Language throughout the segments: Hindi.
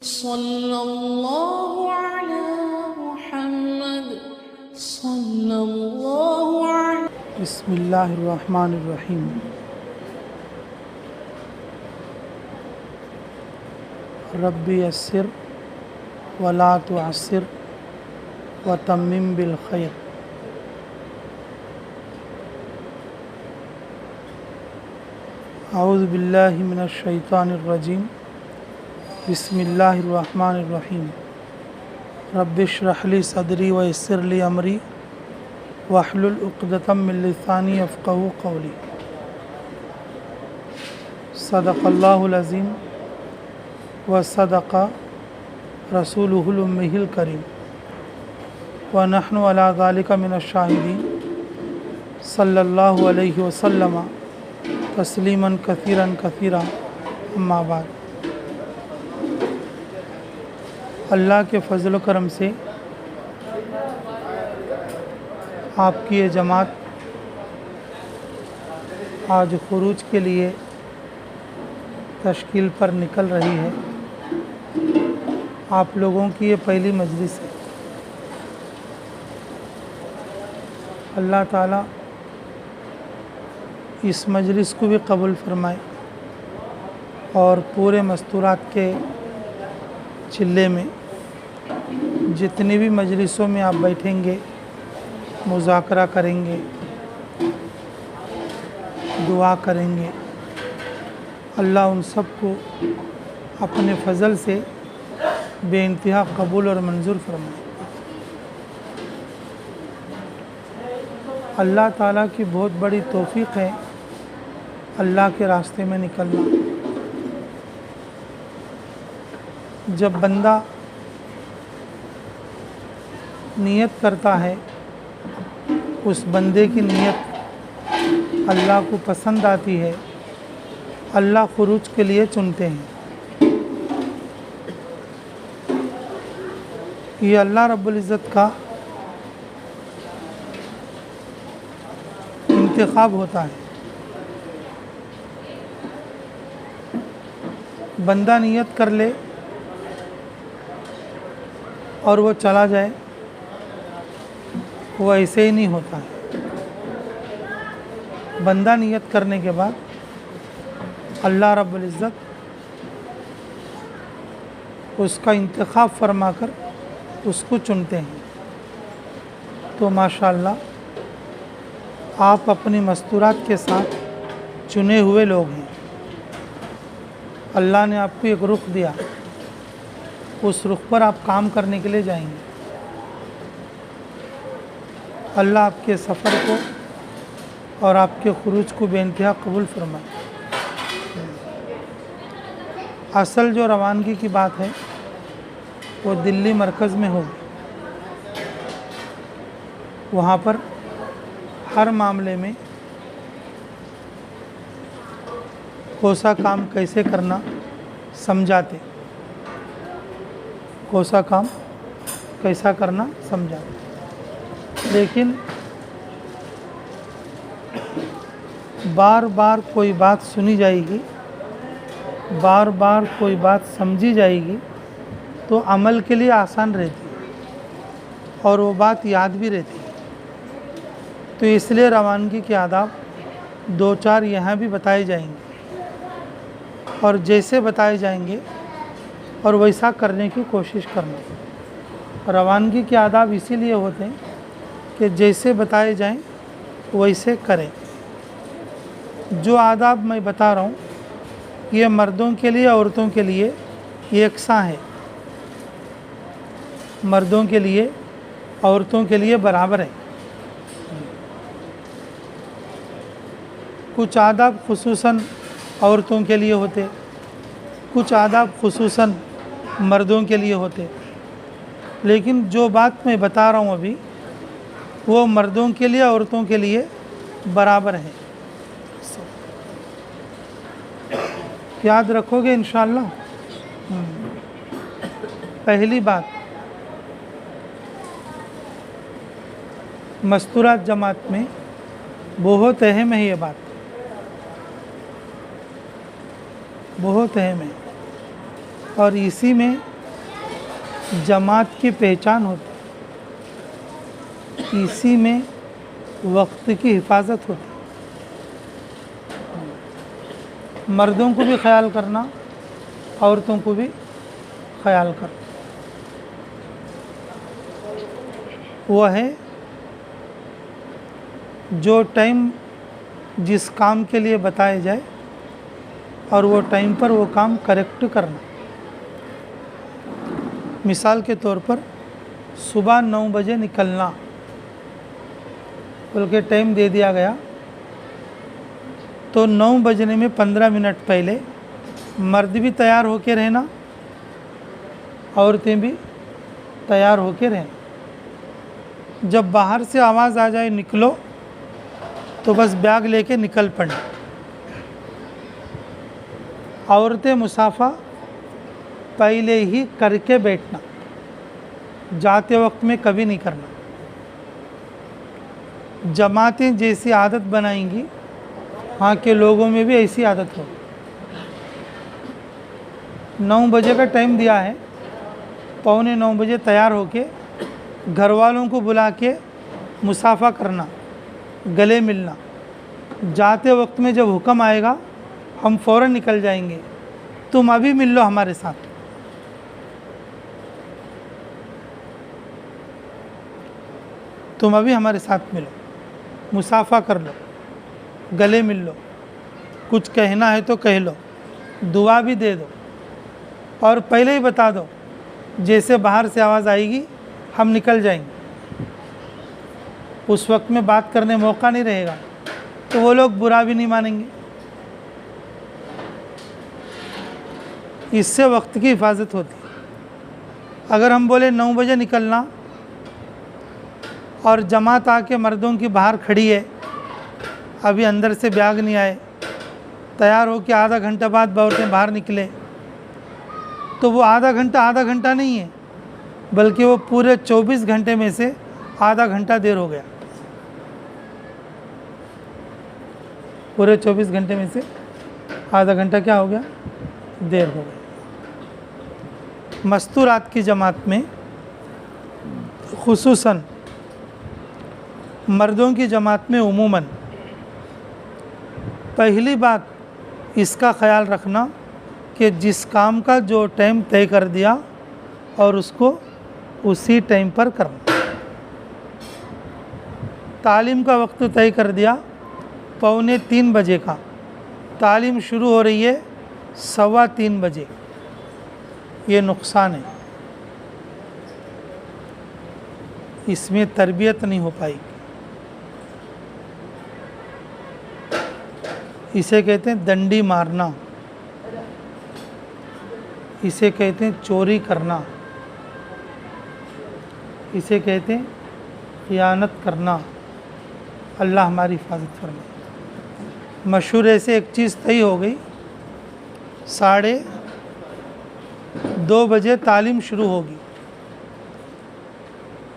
सल्लल्लाहु अला मुहम्मद सल्लल्लाहु अलैहि। बिस्मिल्लाहिर्रहमानिर्रहीम। रब्बी यस्सिर वला तुअस्सिर वतम्मिम बिल खैर। औज़ु बिल्लाहि मिनश शैतानिर रजीम। बिस्मिल्लाहिर्रहमानिर्रहीम। रब्बि इश्रह ली सदरी व यस्सिर ली अमरी वहलुल उक़दतम मिन लिसानी यफ़क़हू क़ौली। सदक़ल्लाहुल अज़ीम व सदक़ रसूलुहुल उम्मीयुल करीम व नहनु अला ज़ालिका मिनश शाहिदीन। सल्लल्लाहु अलैहि वसल्लम तस्लीमन कसीरन कसीरा। अम्मा बाद। अल्लाह के फ़ज़ल व करम से आपकी ये जमात आज खुरूज के लिए तश्कील पर निकल रही है। आप लोगों की ये पहली मजलिस है। अल्लाह ताला इस मजलिस को भी कबूल फरमाए और पूरे मस्तूरात के चिल्ले में जितनी भी मजलिसों में आप बैठेंगे, मुज़ाकरा करेंगे, दुआ करेंगे, अल्लाह उन सब को अपने फ़ज़ल से बेइंतहा कबूल और मंजूर फरमाए। अल्लाह ताला की बहुत बड़ी तौफ़ीक़ है अल्लाह के रास्ते में निकलना। जब बंदा नियत करता है, उस बंदे की नियत अल्लाह को पसंद आती है, अल्लाह खुरूज के लिए चुनते हैं। ये अल्लाह रब्बुल इज़्ज़त का इंतखाब होता है। बंदा नियत कर ले और वो चला जाए, वो ऐसे ही नहीं होता है। बंदा नियत करने के बाद अल्लाह रब्बुल इज़्ज़त उसका इंतखाब फरमाकर उसको चुनते हैं। तो माशाअल्लाह आप अपनी मस्तूरात के साथ चुने हुए लोग हैं। अल्लाह ने आपको एक रुख दिया, उस रुख पर आप काम करने के लिए जाएंगे। अल्लाह आपके सफ़र को और आपके खुरूज को बेइंतहा कबूल फरमाए। असल जो रवानगी की बात है वो दिल्ली मरकज़ में होगी। वहाँ पर हर मामले में कोसा काम कैसे करना समझाते, कोसा काम कैसा करना समझाते। लेकिन बार बार कोई बात सुनी जाएगी, बार बार कोई बात समझी जाएगी तो अमल के लिए आसान रहती है और वो बात याद भी रहती है। तो इसलिए रवानगी के आदाब दो चार यहाँ भी बताए जाएंगे और जैसे बताए जाएंगे और वैसा करने की कोशिश करना। रवानगी के आदाब इसीलिए होते हैं कि जैसे बताए जाएं वैसे करें। जो आदाब मैं बता रहा हूँ ये मर्दों के लिए औरतों के लिए यकसां है, मर्दों के लिए औरतों के लिए बराबर है। कुछ आदाब खुसूसन औरतों के लिए होते, कुछ आदाब खुसूसन मर्दों के लिए होते। लेकिन जो बात मैं बता रहा हूँ अभी वो मर्दों के लिए औरतों के लिए बराबर है। याद रखोगे इंशाअल्लाह। पहली बात, मस्तूरात जमात में बहुत अहम है, ये बात बहुत अहम है और इसी में जमात की पहचान होती है, इसी में वक्त की हिफाजत होती है। मर्दों को भी ख्याल करना, औरतों को भी ख्याल करना। वह है जो टाइम जिस काम के लिए बताया जाए और वो टाइम पर वो काम करेक्ट करना। मिसाल के तौर पर सुबह 9 बजे निकलना बोल के टाइम दे दिया गया, तो 9 बजने में 15 मिनट पहले मर्द भी तैयार होके रहना, औरतें भी तैयार होके रहना। जब बाहर से आवाज़ आ जाए निकलो, तो बस बैग लेके निकल पड़ना। औरतें मुसाफा पहले ही करके बैठना, जाते वक्त में कभी नहीं करना। जमातें जैसी आदत बनाएंगी, वहाँ के लोगों में भी ऐसी आदत हो। 9 बजे का टाइम दिया है, 8:45 बजे तैयार होके घर वालों को बुला के मुसाफा करना, गले मिलना। जाते वक्त में जब हुक्म आएगा हम फ़ौरन निकल जाएंगे, तुम अभी मिल लो हमारे साथ। तुम अभी हमारे साथ मिलो, मुसाफा कर लो, गले मिल लो, कुछ कहना है तो कह लो, दुआ भी दे दो, और पहले ही बता दो जैसे बाहर से आवाज़ आएगी हम निकल जाएंगे। उस वक्त में बात करने मौका नहीं रहेगा, तो वो लोग बुरा भी नहीं मानेंगे। इससे वक्त की हिफाजत होती है। अगर हम बोले 9 बजे निकलना और जमात आके मर्दों की बाहर खड़ी है, अभी अंदर से बैग नहीं आए, तैयार हो के आधा घंटा बाद औरतें बाहर निकले, तो वो आधा घंटा नहीं है, बल्कि वो पूरे 24 घंटे में से आधा घंटा देर हो गया। पूरे 24 घंटे में से आधा घंटा क्या हो गया? देर हो गया। मस्तूरात की जमात में खुसूसन मर्दों की जमात में उमूमन पहली बात इसका ख़याल रखना कि जिस काम का जो टाइम तय कर दिया और उसको उसी टाइम पर करना। तालीम का वक्त तय कर दिया 2:45 बजे का, तालीम शुरू हो रही है 3:15 बजे, ये नुकसान है, इसमें तरबियत नहीं हो पाएगी। इसे कहते हैं डंडी मारना, इसे कहते हैं चोरी करना, इसे कहते हैं खियानत करना। अल्लाह हमारी हिफाजत फरमाए। मशहूर ऐसे एक चीज़ तय हो गई, 2:30 बजे तालीम शुरू होगी,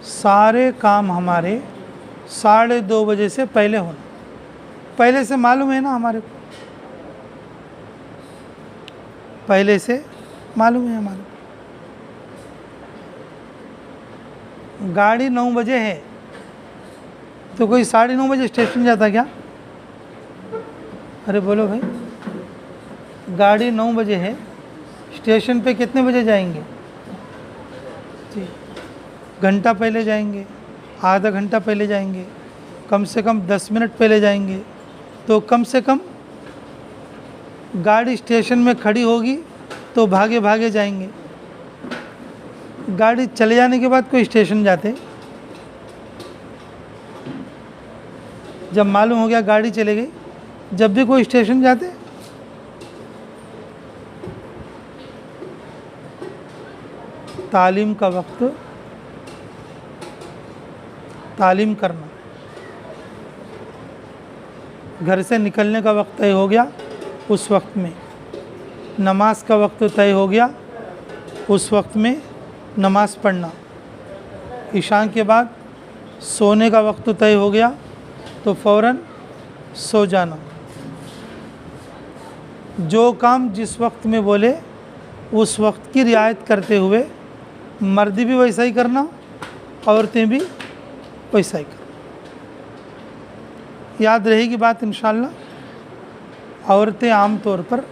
सारे काम हमारे 2:30 बजे से पहले होना। पहले से मालूम है ना हमारे को, पहले से मालूम है हमारे को। गाड़ी 9 बजे है तो कोई 9:30 बजे स्टेशन जाता क्या? अरे बोलो भाई, गाड़ी 9 बजे है, स्टेशन पे कितने बजे जाएंगे? जी, घंटा पहले जाएंगे, आधा घंटा पहले जाएंगे, कम से कम 10 मिनट पहले जाएंगे। तो कम से कम गाड़ी स्टेशन में खड़ी होगी तो भागे भागे जाएंगे। गाड़ी चले जाने के बाद कोई स्टेशन जाते? जब मालूम हो गया गाड़ी चले गई, जब भी कोई स्टेशन जाते? तालीम का वक्त, तालीम करना, घर से निकलने का वक्त तय हो गया, उस वक्त में नमाज का वक्त तय हो गया, उस वक्त में नमाज पढ़ना। ईशान के बाद सोने का वक्त तय हो गया तो फ़ौरन सो जाना। जो काम जिस वक्त में बोले उस वक्त की रियायत करते हुए मर्द भी वैसा ही करना, औरतें भी वैसा ही करना। याद रहेगी बात इंशाअल्लाह। औरतें आम तौर पर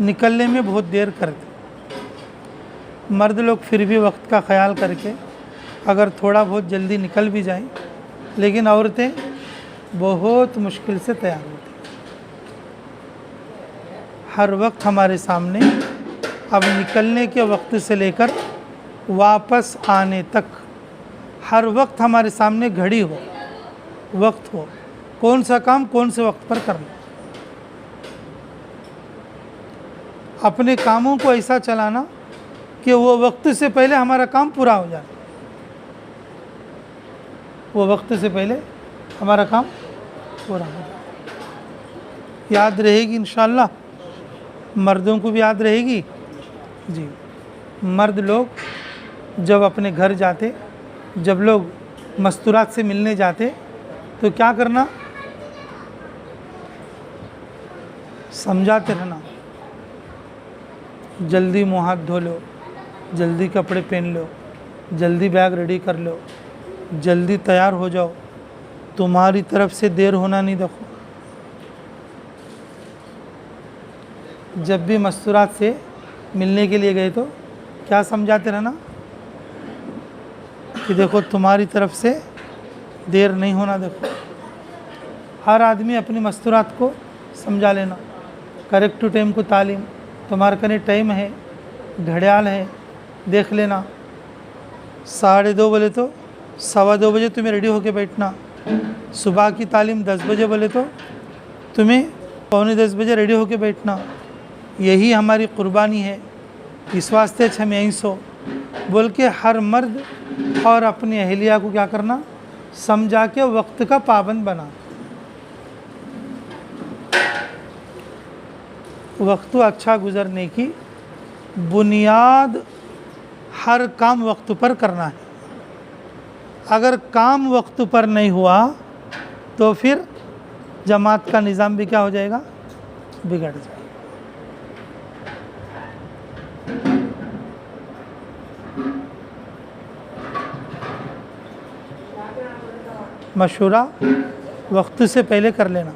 निकलने में बहुत देर करते, मर्द लोग फिर भी वक्त का ख्याल करके अगर थोड़ा बहुत जल्दी निकल भी जाएं, लेकिन औरतें बहुत मुश्किल से तैयार होती। हर वक्त हमारे सामने अब निकलने के वक्त से लेकर वापस आने तक हर वक्त हमारे सामने घड़ी हो, वक्त हो, कौन सा काम कौन से वक्त पर करना। अपने कामों को ऐसा चलाना कि वो वक्त से पहले हमारा काम पूरा हो जाए, वो वक्त से पहले हमारा काम पूरा हो जाए। याद रहेगी इंशाअल्लाह, मर्दों को भी याद रहेगी जी। मर्द लोग जब अपने घर जाते, जब लोग मस्तूरात से मिलने जाते तो क्या करना, समझाते रहना, जल्दी मुँह हाथ धो लो, जल्दी कपड़े पहन लो, जल्दी बैग रेडी कर लो, जल्दी तैयार हो जाओ, तुम्हारी तरफ से देर होना नहीं देखो। जब भी मस्तूरात से मिलने के लिए गए तो क्या समझाते रहना कि देखो तुम्हारी तरफ से देर नहीं होना। देखो हर आदमी अपनी मस्तूरात को समझा लेना, करेक्ट टू टाइम को तालीम, तुम्हारे कने टाइम है, घड़ियाल है, देख लेना। 2:30 बोले तो 2:15 बजे तुम्हें रेडी होके बैठना। सुबह की तालीम 10 बजे बोले तो तुम्हें 9:45 बजे रेडी होके बैठना। यही हमारी कुर्बानी है, इस वास्ते हमें यहीं सो बोल के हर मर्द और अपनी अहलिया को क्या करना, समझा के वक्त का पाबंद बना। वक्त अच्छा गुजरने की बुनियाद हर काम वक्त पर करना है। अगर काम वक्त पर नहीं हुआ तो फिर जमात का निज़ाम भी क्या हो जाएगा, बिगड़ जाएगा। मशूरा वक्त से पहले कर लेना,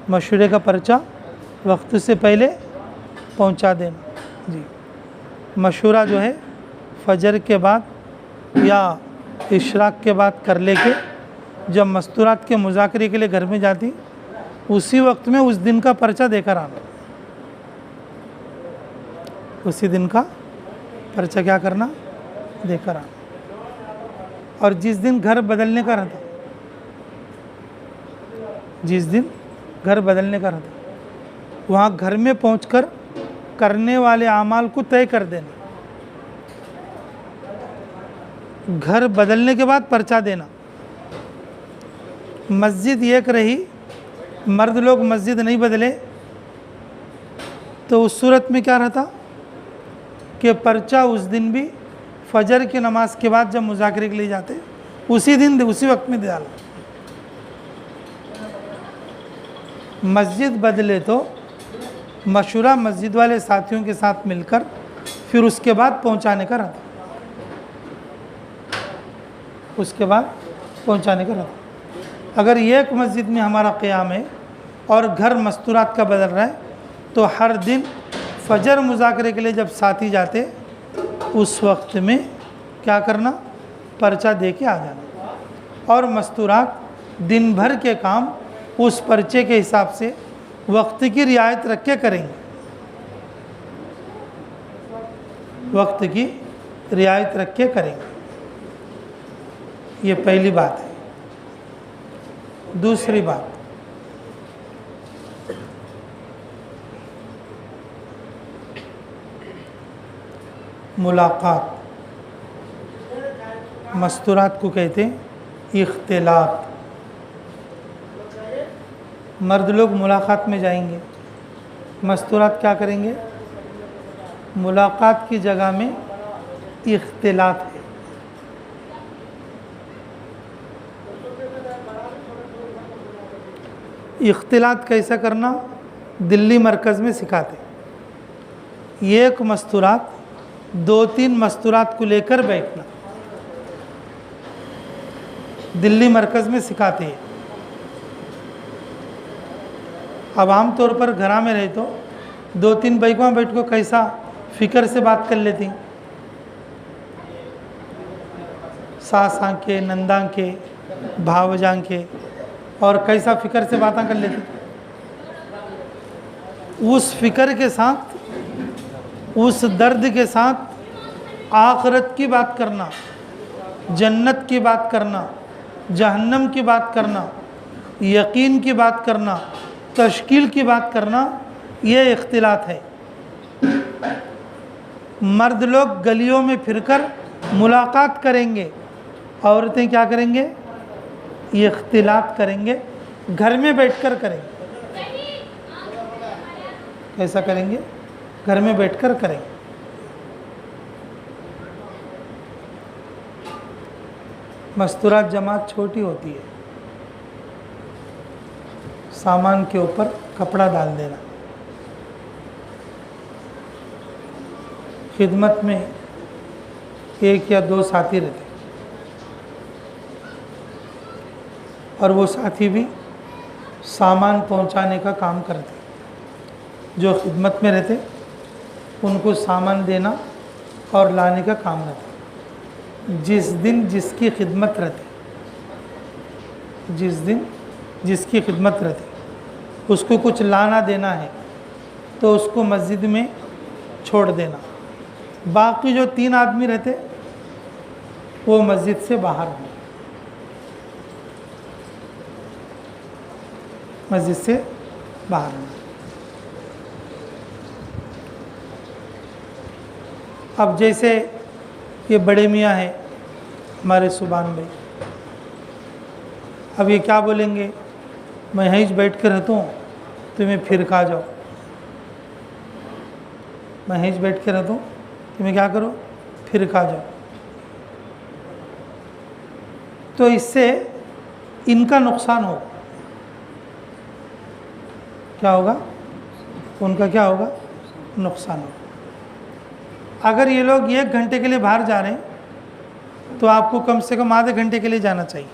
मशूरे का पर्चा वक्त से पहले पहुंचा देना जी। मशूरा जो है फजर के बाद या इशराक के बाद कर लेके जब मस्तूरात के मुज़ाकरे के लिए घर में जाती, उसी वक्त में उस दिन का पर्चा देकर आना। उसी दिन का पर्चा क्या करना, देकर आना। और जिस दिन घर बदलने का रहता, जिस दिन घर बदलने का रहता, वहाँ घर में पहुंचकर करने वाले आमाल को तय कर देना। घर बदलने के बाद पर्चा देना। मस्जिद एक रही, मर्द लोग मस्जिद नहीं बदले तो उस सूरत में क्या रहता कि पर्चा उस दिन भी फजर की नमाज के बाद जब मुज़ाकरे के लिए जाते उसी दिन उसी वक्त में डाला। मस्जिद बदले तो मशूरा मस्जिद वाले साथियों के साथ मिलकर फिर उसके बाद पहुंचाने का रहता, उसके बाद पहुंचाने का रहता। अगर एक मस्जिद में हमारा क़याम है और घर मस्तूरात का बदल रहा है तो हर दिन फजर मुज़ाकरे के लिए जब साथी जाते उस वक्त में क्या करना, पर्चा दे के आ जाना। और मस्तूरात दिन भर के काम उस पर्चे के हिसाब से वक्त की रियायत रख के करेंगे, वक्त की रियायत रख के करेंगे। ये पहली बात है। दूसरी बात, मुलाकात, मस्तूरात को कहते हैं इख्तिलात। मर्द लोग मुलाकात में जाएंगे, मस्तूरात क्या करेंगे, मुलाकात की जगह में इख्तिलात है। इख्तिलात कैसा करना दिल्ली मरकज़ में सिखाते। एक मस्तूरात 2-3 मस्तूरात को लेकर बैठना दिल्ली मरकज़ में सिखाते हैं। अब आम तौर पर घरा में रहे तो 2-3 बैठों बैठ को कैसा फ़िक्र से बात कर लेती, सास के, नंदा के, भावजा के, और कैसा फ़िक्र से बातें कर लेती। उस फ़िक्र के साथ, उस दर्द के साथ आखिरत की बात करना, जन्नत की बात करना, जहन्नम की बात करना, यकीन की बात करना, तश्कील की बात करना, ये इख्तिलात है। मर्द लोग गलियों में फिरकर मुलाकात करेंगे, औरतें क्या करेंगे? इख्तिलात करेंगे, घर में बैठकर करेंगे। कैसा करेंगे? घर में बैठकर करेंगे। मस्तूरात जमात छोटी होती है, सामान के ऊपर कपड़ा डाल देना। खिदमत में 1 या 2 साथी रहते और वो साथी भी सामान पहुंचाने का काम करते। जो खिदमत में रहते उनको सामान देना और लाने का काम रहता। जिस दिन जिसकी खिदमत रहती, जिस दिन जिसकी खिदमत रहती, उसको कुछ लाना देना है तो उसको मस्जिद में छोड़ देना। बाकी जो 3 आदमी रहते वो मस्जिद से बाहर हैं, मस्जिद से बाहर हैं। अब जैसे ये बड़े मियाँ हैं हमारे सुबान भाई, अब ये क्या बोलेंगे? मैं यहीं बैठ कर रहता हूँ, तुम्हें फिर खा जाओ। मैं यहीं बैठ कर रहता हूँ, तुम्हें क्या करो? फिर खा जाओ। तो इससे इनका नुकसान होगा। क्या होगा? उनका क्या होगा? नुकसान होगा। अगर ये लोग 1 घंटे के लिए बाहर जा रहे हैं तो आपको कम से कम आधे घंटे के लिए जाना चाहिए।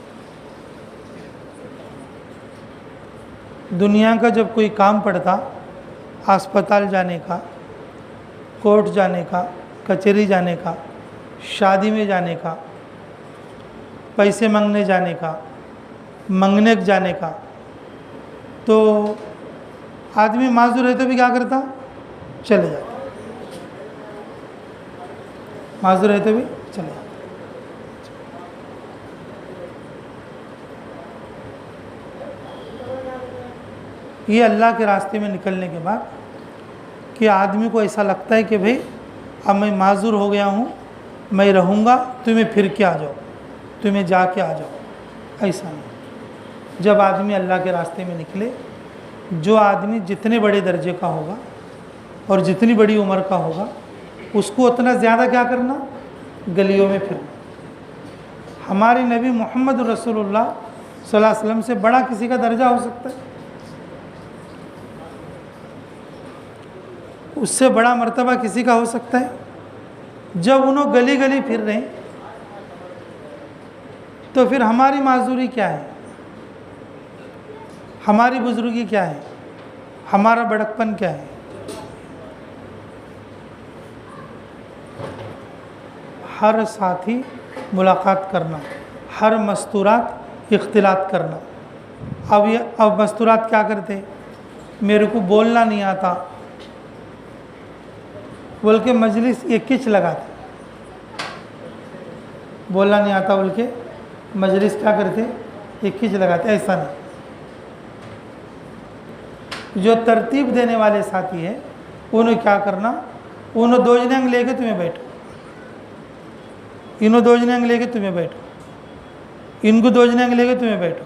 दुनिया का जब कोई काम पड़ता, अस्पताल जाने का, कोर्ट जाने का, कचहरी जाने का, शादी में जाने का, पैसे मांगने जाने का, मंगने जाने का, तो आदमी माजूर है तो भी क्या करता? चले जाता। माजूर है तो भी चले जाता। ये अल्लाह के रास्ते में निकलने के बाद कि आदमी को ऐसा लगता है कि भाई अब मैं माजूर हो गया हूँ, मैं रहूँगा, तुम्हें फिर के आ जाओ, तुम्हें जाके आ जाओ। ऐसा नहीं। जब आदमी अल्लाह के रास्ते में निकले, जो आदमी जितने बड़े दर्जे का होगा और जितनी बड़ी उम्र का होगा, उसको उतना ज़्यादा क्या करना? गलियों में फिरना। हमारे नबी मोहम्मद रसूलुल्लाह सल्लल्लाहु अलैहि वसल्लम से बड़ा किसी का दर्जा हो सकता है? उससे बड़ा मर्तबा किसी का हो सकता है? जब उन्होंने गली गली फिर रहे हैं तो फिर हमारी माजूरी क्या है? हमारी बुजुर्गी क्या है? हमारा बड़कपन क्या है? हर साथी मुलाकात करना, हर मस्तूरात इख्तिलात करना। अब मस्तूरात क्या करते? मेरे को बोलना नहीं आता बोल के मजलिस एक किच लगाते। बोलना नहीं आता बोल के मजलिस क्या करते? एक किच लगाते। ऐसा नहीं। जो तरतीब देने वाले साथी है उन्हें क्या करना? उन्होंने 2 जने लेके तुम्हें बैठो, इन्हों 2 जने लेके तुम्हें बैठो, इनको 2 जने लेके तुम्हें बैठो।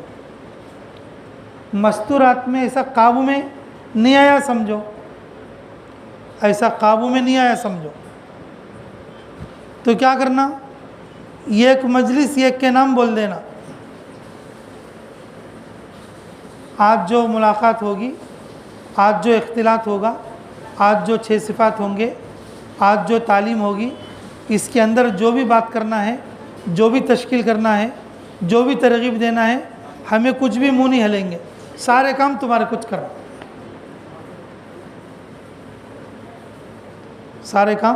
मस्तूरात में ऐसा काबू में नहीं आया समझो, ऐसा काबू में नहीं आया समझो, तो क्या करना? एक मजलिस एक के नाम बोल देना। आज जो मुलाकात होगी, आज जो इख्तिलात होगा, आज जो 6 सिफात होंगे, आज जो तालीम होगी इसके अंदर जो भी बात करना है, जो भी तश्कील करना है, जो भी तरगीब देना है, हमें कुछ भी मुँह नहीं हलेंगे, सारे काम तुम्हारे कुछ करना, सारे काम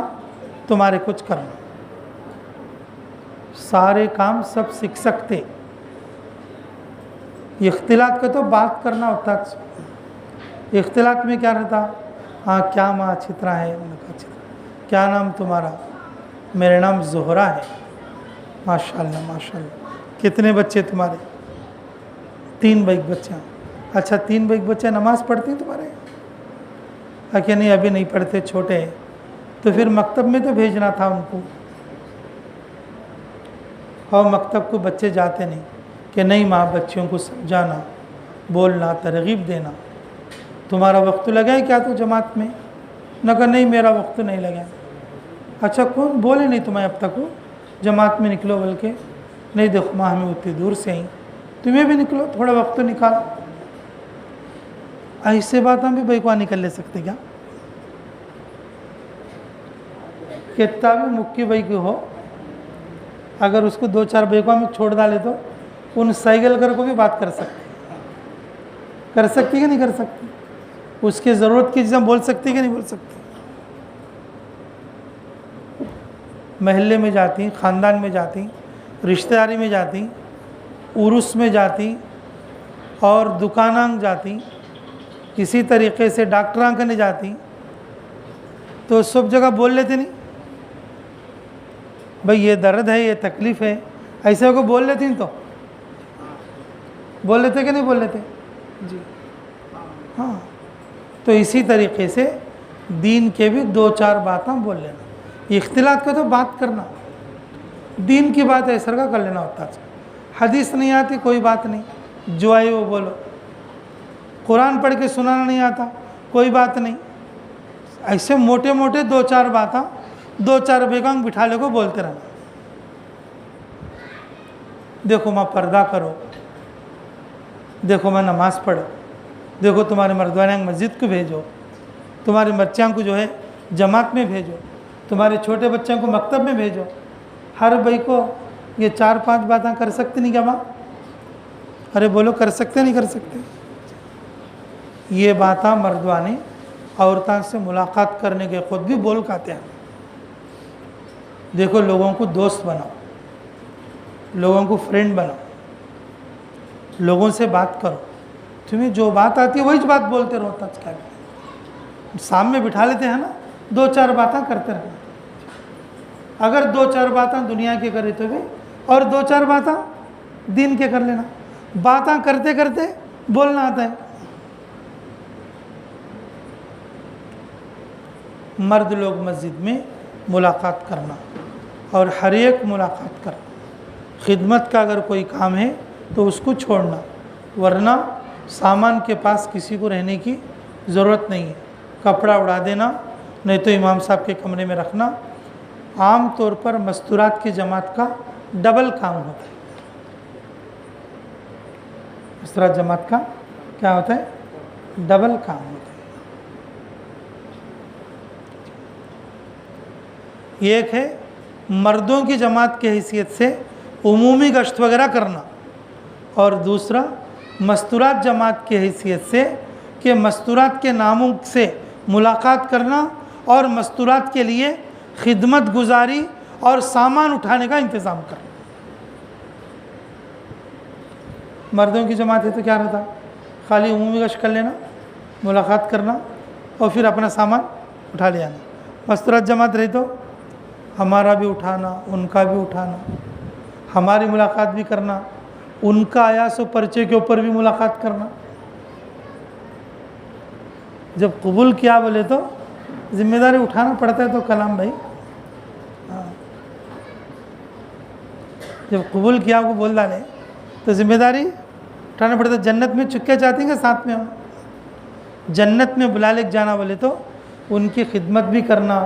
तुम्हारे कुछ करना, सारे काम सब सीख सकते। इख्तिलात का तो बात करना होता है। इख्तिलात में क्या रहता, हाँ क्या माँ अच्छी तरह है, क्या नाम तुम्हारा, मेरा नाम ज़ोहरा है, माशाल्लाह माशाल्लाह, कितने बच्चे तुम्हारे, 3 बच्चे। अच्छा 3 बच्चे नमाज़ पढ़ते हैं तुम्हारे? क्या नहीं अभी नहीं पढ़ते, छोटे हैं, तो फिर मकतब में तो भेजना था उनको, और मकतब को बच्चे जाते नहीं कि नहीं माँ बच्चियों को समझाना, बोलना, तरगीब देना। तुम्हारा वक्त लगा है क्या तो जमात में? न कहा नहीं मेरा वक्त नहीं लगा। अच्छा कौन बोले नहीं तुम्हें अब तक हो जमात में निकलो, बल्कि नहीं देखो माँ हमें उतनी दूर से ही, तुम्हें भी निकलो, थोड़ा वक्त तो निकाल। ऐसे बात हम भी बेकुआ निकल ले सकते क्या? कितना भी मुक्की भाई की हो, अगर उसको 2-4 बेकुआ में छोड़ डाले तो उन साइकिल कर को भी बात कर सकती कि नहीं कर सकती? उसके ज़रूरत की चीज़ें बोल सकती कि नहीं बोल सकती? महल्ले में जाती, ख़ानदान में जाती, रिश्तेदारी में जाती, उर्स में जाती और दुकानां जाती, इसी तरीके से डॉक्टरां करने जाती, तो सब जगह बोल लेते नहीं भाई ये दर्द है, ये तकलीफ़ है, ऐसे को बोल लेती तो बोल लेते कि नहीं बोल लेते जी? हाँ, तो इसी तरीके से दीन के भी 2-4 बातें बोल लेना। इख्तिलात का तो बात करना, दीन की बात ऐसा का कर लेना होता है। हदीस नहीं आती कोई बात नहीं, जो आए वो बोलो। कुरान पढ़ के सुनाना नहीं आता कोई बात नहीं, ऐसे मोटे मोटे 2-4 बातें 2-4 बेगांग बिठा ले को बोलते रहना। देखो माँ पर्दा करो, देखो मैं नमाज़ पढ़ो, देखो तुम्हारे मर्दाना मस्जिद को भेजो, तुम्हारे बच्चों को जो है जमात में भेजो, तुम्हारे छोटे बच्चों को मकतब में भेजो। हर भाई को ये 4-5 बातें कर सकते नहीं क्या माँ? अरे बोलो कर सकते नहीं कर सकते? ये बातें मर्दाने औरतों से मुलाकात करने के खुद भी बोल खाते हैं। देखो लोगों को दोस्त बनाओ, लोगों को फ्रेंड बनाओ, लोगों से बात करो, तुम्हें जो बात आती है वही बात बोलते रहो। तब क्या सामने बिठा लेते हैं ना, 2-4 बातें करते रहना। अगर 2-4 बातें दुनिया के करे तो भी, और 2-4 बातें दिन के कर लेना। बातें करते करते बोलना आता है। मर्द लोग मस्जिद में मुलाकात करना और हर एक मुलाकात करना। खिदमत का अगर कोई काम है तो उसको छोड़ना, वरना सामान के पास किसी को रहने की ज़रूरत नहीं है। कपड़ा उड़ा देना, नहीं तो इमाम साहब के कमरे में रखना। आम तौर पर मस्तूरात की जमात का डबल काम होता है। मस्तूरात जमात का क्या होता है? डबल काम होता है। एक है मर्दों की जमात की हैसियत से उमूमी गश्त वगैरह करना, और दूसरा मस्तूरात जमात की हैसियत से कि मस्तूरात के नामों से मुलाकात करना और मस्तूरात के लिए खिदमत गुजारी और सामान उठाने का इंतज़ाम करना। मर्दों की जमात है तो क्या रहता? खाली उमूमी गश्त कर लेना, मुलाकात करना और फिर अपना सामान उठा ले आना। मस्तूरात जमात रही तो हमारा भी उठाना, उनका भी उठाना, हमारी मुलाकात भी करना, उनका आया सो पर्चे के ऊपर भी मुलाकात करना। जब कबूल किया बोले तो जिम्मेदारी उठाना पड़ता है। तो कलाम भाई, हाँ, जब कबूल किया को बोल डाले तो जिम्मेदारी उठाना पड़ता है। जन्नत में चुक्के चाहती हैं साथ में हम, जन्नत में बुला ले जाना बोले तो उनकी खिदमत भी करना,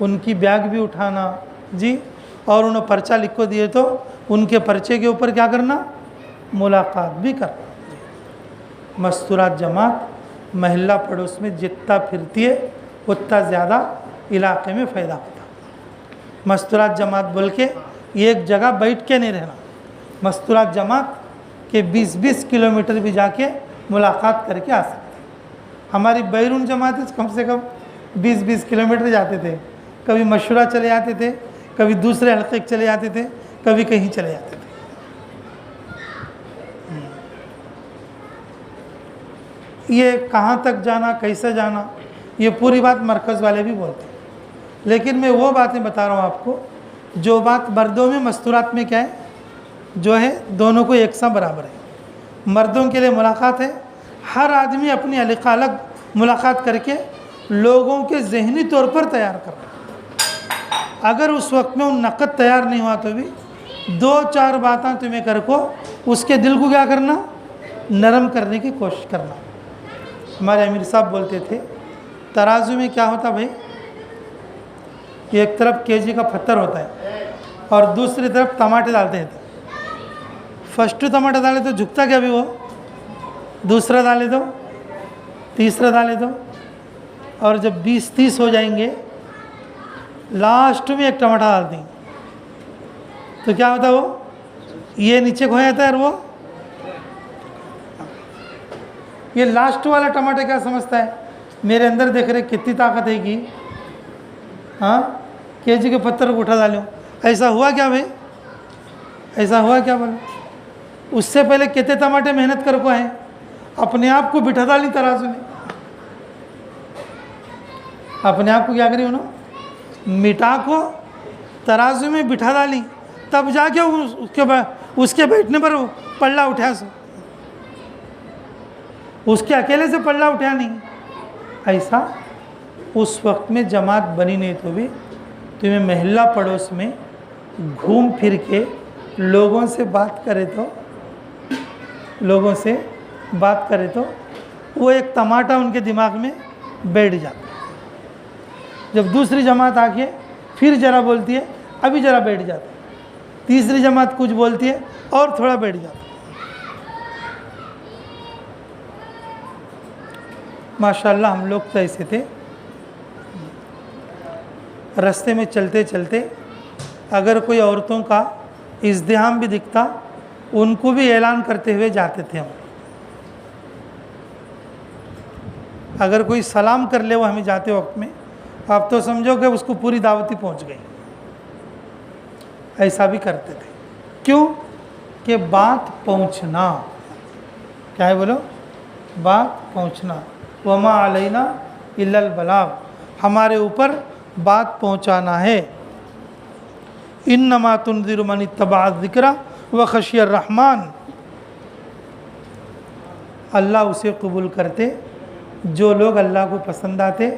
उनकी बैग भी उठाना जी, और उन्हें पर्चा लिख को दिए तो उनके पर्चे के ऊपर क्या करना? मुलाकात भी करना। मस्तूरात जमात महल्ला पड़ोस में जितना फिरती है उतना ज़्यादा इलाके में फ़ायदा होता। मस्तूरात जमात बोल के एक जगह बैठ के नहीं रहना, मस्तूरात जमात के 20-20 किलोमीटर भी जाके मुलाकात करके आ सकते। हमारी बैरून जमात कम से कम 20-20 किलोमीटर जाते थे, कभी मशूरा चले जाते थे, कभी दूसरे हल्के चले जाते थे, कभी कहीं चले जाते थे। ये कहाँ तक जाना, कैसे जाना, ये पूरी बात मरकज़ वाले भी बोलते हैं, लेकिन मैं वो बातें बता रहा हूँ आपको जो बात मर्दों में मस्तूरात में क्या है, जो है दोनों को एक सा बराबर है। मर्दों के लिए मुलाकात है, हर आदमी अपनी अलग मुलाकात करके लोगों के ज़हनी तौर पर तैयार कर रहा। अगर उस वक्त में उन नक़द तैयार नहीं हुआ तो भी 2-4 बातें तुम्हें कर को उसके दिल को क्या करना, नरम करने की कोशिश करना। हमारे अमीर साहब बोलते थे तराजू में क्या होता भाई, एक तरफ केजी का पत्थर होता है और दूसरी तरफ टमाटे डालते हैं। फर्स्ट टमाटर डाले तो झुकता क्या भी वो, दूसरा डाले तो, तीसरा डाले तो, और जब 20-30 हो जाएंगे लास्ट में एक टमाटर डाल देंगे तो क्या होता है, वो ये नीचे खो जाता है और वो ये लास्ट वाला टमाटर क्या समझता है, मेरे अंदर देख रहे कितनी ताकत है कि हाँ केजी के पत्थर को उठा डालूँ। ऐसा हुआ क्या भाई, ऐसा हुआ क्या बोले, उससे पहले कितने टमाटे मेहनत कर को हैं, अपने आप को बिठा डाली तराजू में, अपने आप को क्या करी उन्होंने, मिटा को तराजू में बिठा डाली, तब जाके उसके बैठने पर पल्ला उठा सो, उसके अकेले से पल्ला उठा नहीं। ऐसा उस वक्त में जमात बनी नहीं तो भी तुम्हें महल्ला पड़ोस में घूम फिर के लोगों से बात करे तो वो एक टमाटर उनके दिमाग में बैठ जाता। जब दूसरी जमात आके फिर ज़रा बोलती है, अभी ज़रा बैठ जाता, तीसरी जमात कुछ बोलती है और थोड़ा बैठ जाता। माशाल्लाह हम लोग तो ऐसे थे, रास्ते में चलते चलते अगर कोई औरतों का इज़्दिहाम भी दिखता उनको भी ऐलान करते हुए जाते थे हम। अगर कोई सलाम कर ले वो हमें जाते वक्त में, आप तो समझो कि उसको पूरी दावती पहुंच गई। ऐसा भी करते थे, क्यों कि बात पहुंचना, क्या है बोलो, बात पहुंचना। वमा अलैना इल्लल बलाग, हमारे ऊपर बात पहुंचाना है। इन्नमा तुनज़िरु मन इत्तबअ ज़िक्रा व खशियर रहमान, अल्लाह उसे कबूल करते जो लोग अल्लाह को पसंद आते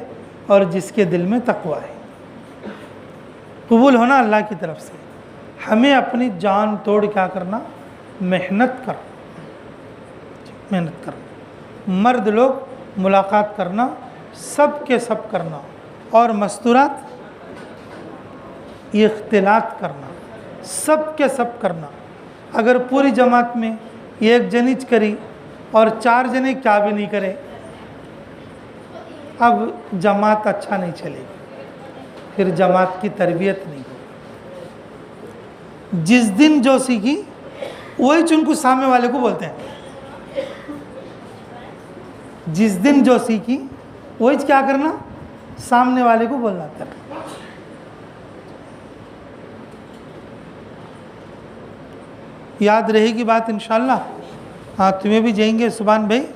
और जिसके दिल में तक़वा है। कबूल होना अल्लाह की तरफ से, हमें अपनी जान तोड़ क्या करना, मेहनत करना। मर्द लोग मुलाकात करना, सब के सब करना, और मस्तूरात इख्तिलात करना, सब के सब करना। अगर पूरी जमात में एक जनीज करी और 4 जने क्या भी नहीं करे, अब जमात अच्छा नहीं चलेगी, फिर जमात की तरबियत नहीं होगी। जिस दिन जो सीखी वही चुनकू सामने वाले को बोलते हैं, जिस दिन जो सीखी वही क्या करना, सामने वाले को बोलना करना। याद रहेगी बात इंशाल्लाह। हाँ, तुम्हें भी जाएंगे सुभान भाई,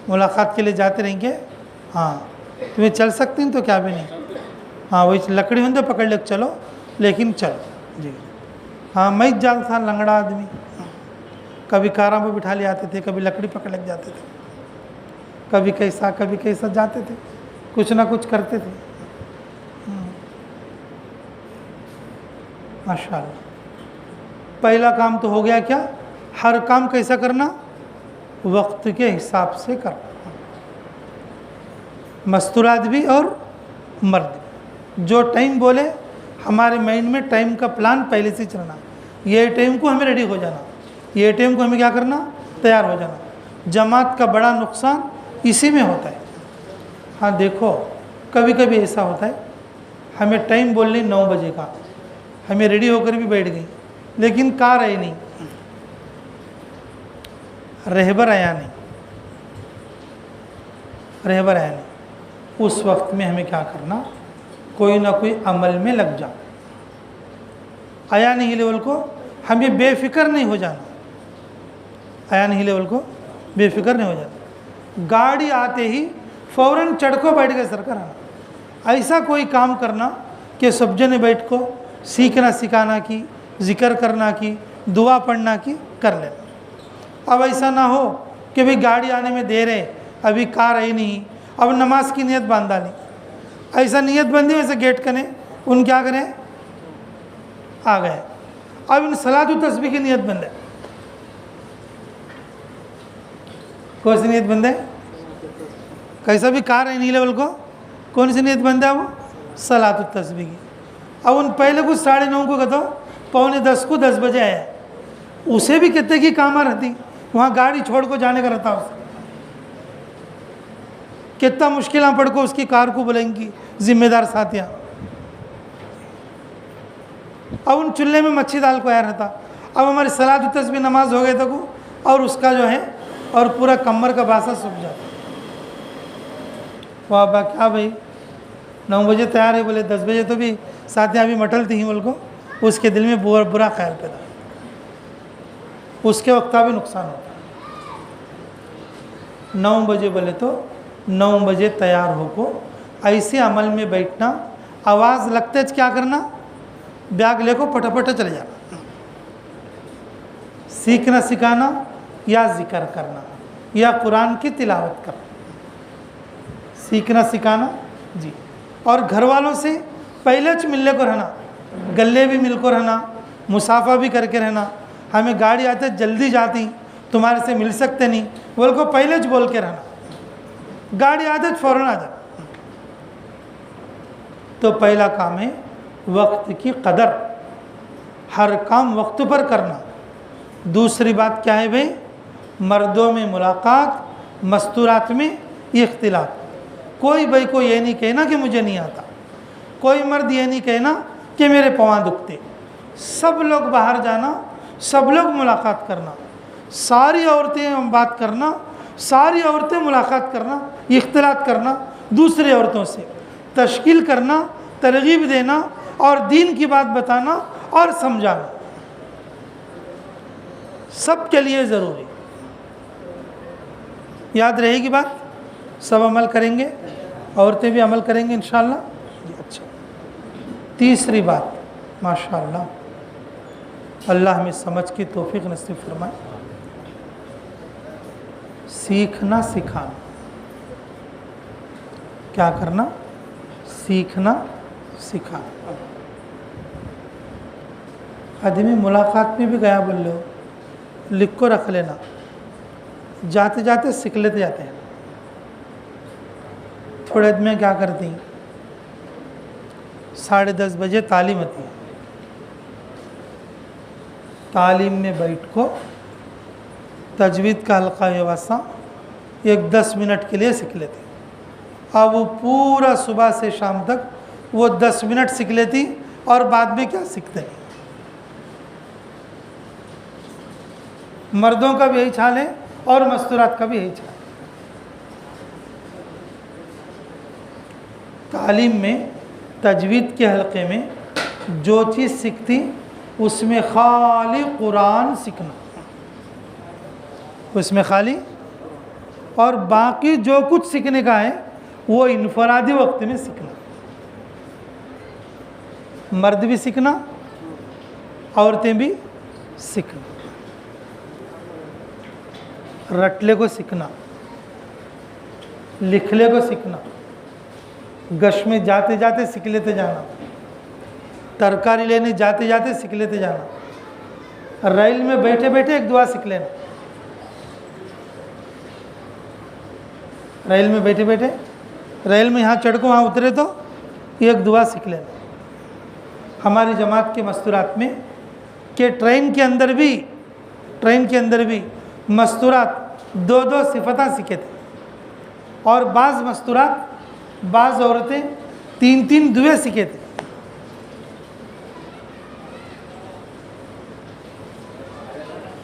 मुलाकात के लिए जाते रहेंगे। हाँ, तुम्हें चल सकती हैं तो क्या भी नहीं। हाँ, वही लकड़ी हो तो पकड़ ले चलो, लेकिन चलो जी। हाँ, मैं जाता था लंगड़ा आदमी, कभी कारा में बिठा ले आते थे, कभी लकड़ी पकड़ लग जाते थे, कभी कैसा जाते थे, कुछ ना कुछ करते थे। माशाअल्लाह, पहला काम तो हो गया क्या, हर काम कैसा करना, वक्त के हिसाब से करना। मस्तूरात भी और मर्द, जो टाइम बोले हमारे माइंड में टाइम का प्लान पहले से चलना, ये टाइम को हमें रेडी हो जाना, ये टाइम को हमें क्या करना, तैयार हो जाना। जमात का बड़ा नुकसान इसी में होता है। हाँ देखो, कभी कभी ऐसा होता है हमें टाइम बोल ली 9 बजे का, हमें रेडी होकर भी बैठ गई, लेकिन कार आई नहीं, रहबर आया नहीं, रहबर आया नहीं। उस वक्त में हमें क्या करना, कोई ना कोई अमल में लग जा। आया नहीं लेवल को, हमें बेफिक्र नहीं हो जाना, आया नहीं लेवल को बेफिक्र नहीं हो जाना। गाड़ी आते ही फ़ौरन चढ़ को बैठ गए सरकार आना। ऐसा कोई काम करना कि सब जने बैठ को सीखना सिखाना की, जिक्र करना की, दुआ पढ़ना की कर लेना। अब ऐसा ना हो कि भाई गाड़ी आने में देर है, अभी कार आई नहीं, अब नमाज की नियत बांधा नहीं। ऐसा नियत बंदी वैसे गेट करें, उन क्या करें, आ गए। अब इन सलातु तस्बीह की नियत बंद है। कौन सी नियत बंद है? कैसा भी कार है नहीं लेवल को, कौन सी नियत बंद है वो? सलातु तस्बीह की। अब उन पहले कुछ 9:30 को कहता, 9:45 को 10 बजे आया, उसे भी कितने की कामा रहती, वहाँ गाड़ी छोड़ को जाने का रहता उसे। कितना मुश्किल पड़ को उसकी कार को बुलाएंगी जिम्मेदार साथियाँ। अब उन चूल्हे में मच्छी दाल को आया रहता। अब हमारी सलात तस्बीह नमाज हो गए तो और उसका जो है और पूरा कमर का बासा सूख जाता। वाह बा क्या भाई 9 बजे तैयार है, बोले 10 बजे तो भी साथियाँ अभी मटल थी बोल को, उसके दिल में बुरा ख्याल पैदा, उसके वक्त का भी नुकसान होता। 9 बजे बोले तो 9 बजे तैयार हो को ऐसे अमल में बैठना। आवाज़ लगते क्या करना, बैग लेको फटाफट चले जाना। सीखना सिखाना या जिक्र करना या कुरान की तिलावत करना, सीखना सिखाना जी। और घर वालों से पहले मिलने को रहना, गले भी मिल को रहना, मुसाफा भी करके रहना। हमें गाड़ी आते जल्दी जाती, तुम्हारे से मिल सकते नहीं बोल को पहले बोल के रहना। गाड़ी आते फ़ौरन आ जा। तो पहला काम है वक्त की कदर, हर काम वक्त पर करना। दूसरी बात क्या है भाई, मर्दों में मुलाकात, मस्तूरात में इख्तिलाफ। कोई भाई को ये नहीं कहना कि मुझे नहीं आता, कोई मर्द ये नहीं कहना कि मेरे पाँव दुखते। सब लोग बाहर जाना, सब लोग मुलाकात करना, सारी औरतें बात करना, सारी औरतें मुलाकात करना, इख्तिलात करना, दूसरी औरतों से तश्कील करना, तरगीब देना और दीन की बात बताना और समझाना, सब के लिए ज़रूरी। याद रहेगी बात, सब अमल करेंगे, औरतें भी अमल करेंगे इंशाअल्लाह। अच्छा, तीसरी बात, माशाअल्लाह, अल्लाह हमें समझ की तौफीक नसीब फरमाए। सीखना सिखाना, क्या करना, सीखना सिखाना। आदमी मुलाकात में भी गया बोल लो, लिख को रख लेना, जाते जाते सीख लेते जाते हैं। थोड़े आदमी क्या करती, 10:30 बजे तालीम होती है, तालीम में बैठ को तजवीद का हल्का व्यवस्था 10 मिनट के लिए सीख लेती। अब वो पूरा सुबह से शाम तक वो 10 मिनट सीख लेती और बाद में क्या सीखते नहीं। मर्दों का भी यही चाल है और मस्तूरात का भी यही चाल। तालीम में तजवीद के हल्के में जो चीज़ सीखती उसमें खाली कुरान सीखना, उसमें खाली, और बाकी जो कुछ सीखने का है वो इनफरादी वक्त में सीखना। मर्द भी सीखना, औरतें भी सीखना, रटले को सीखना, लिखले को सीखना, गश में जाते जाते सीख लेते जाना, तरकारी लेने जाते जाते सीख लेते जाना, रेल में बैठे बैठे एक दुआ सीख लेना, रेल में बैठे बैठे, रेल में यहाँ चढ़ को वहाँ उतरे तो एक दुआ सीख लेना। हमारी जमात के मस्तूरात में कि ट्रेन के अंदर भी मस्तूरात 2-2 सिफता सीखे थे, और बाज़ मस्तूरात, बाज़ औरतें 3-3 दुए सीखे थे।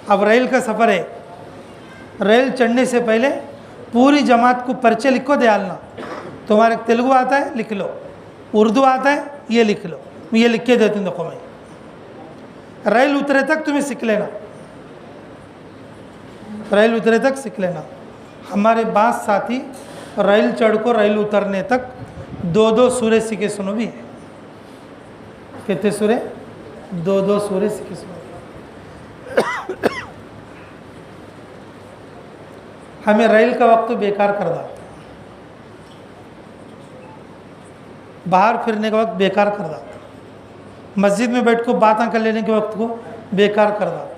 अब रेल का सफ़र है, रेल चढ़ने से पहले पूरी जमात को परिचय लिखो डालना। तुम्हारे तेलुगु आता है लिख लो, उर्दू आता है ये लिख लो, मैं ये लिख के देती हूँ। देखो मैं रेल उतरे तक तुम्हें सीख लेना, रेल उतरे तक सीख लेना। हमारे बास साथी रेल चढ़ को रेल उतरने तक 2-2 सूरे सीखे सुनो भी है। कितने सूरे? 2-2 सूरे सीखे सुनो। हमें रेल का वक्त बेकार कर देता, बाहर फिरने का वक्त बेकार कर देता, मस्जिद में बैठ को बातें कर लेने के वक्त को बेकार कर देता।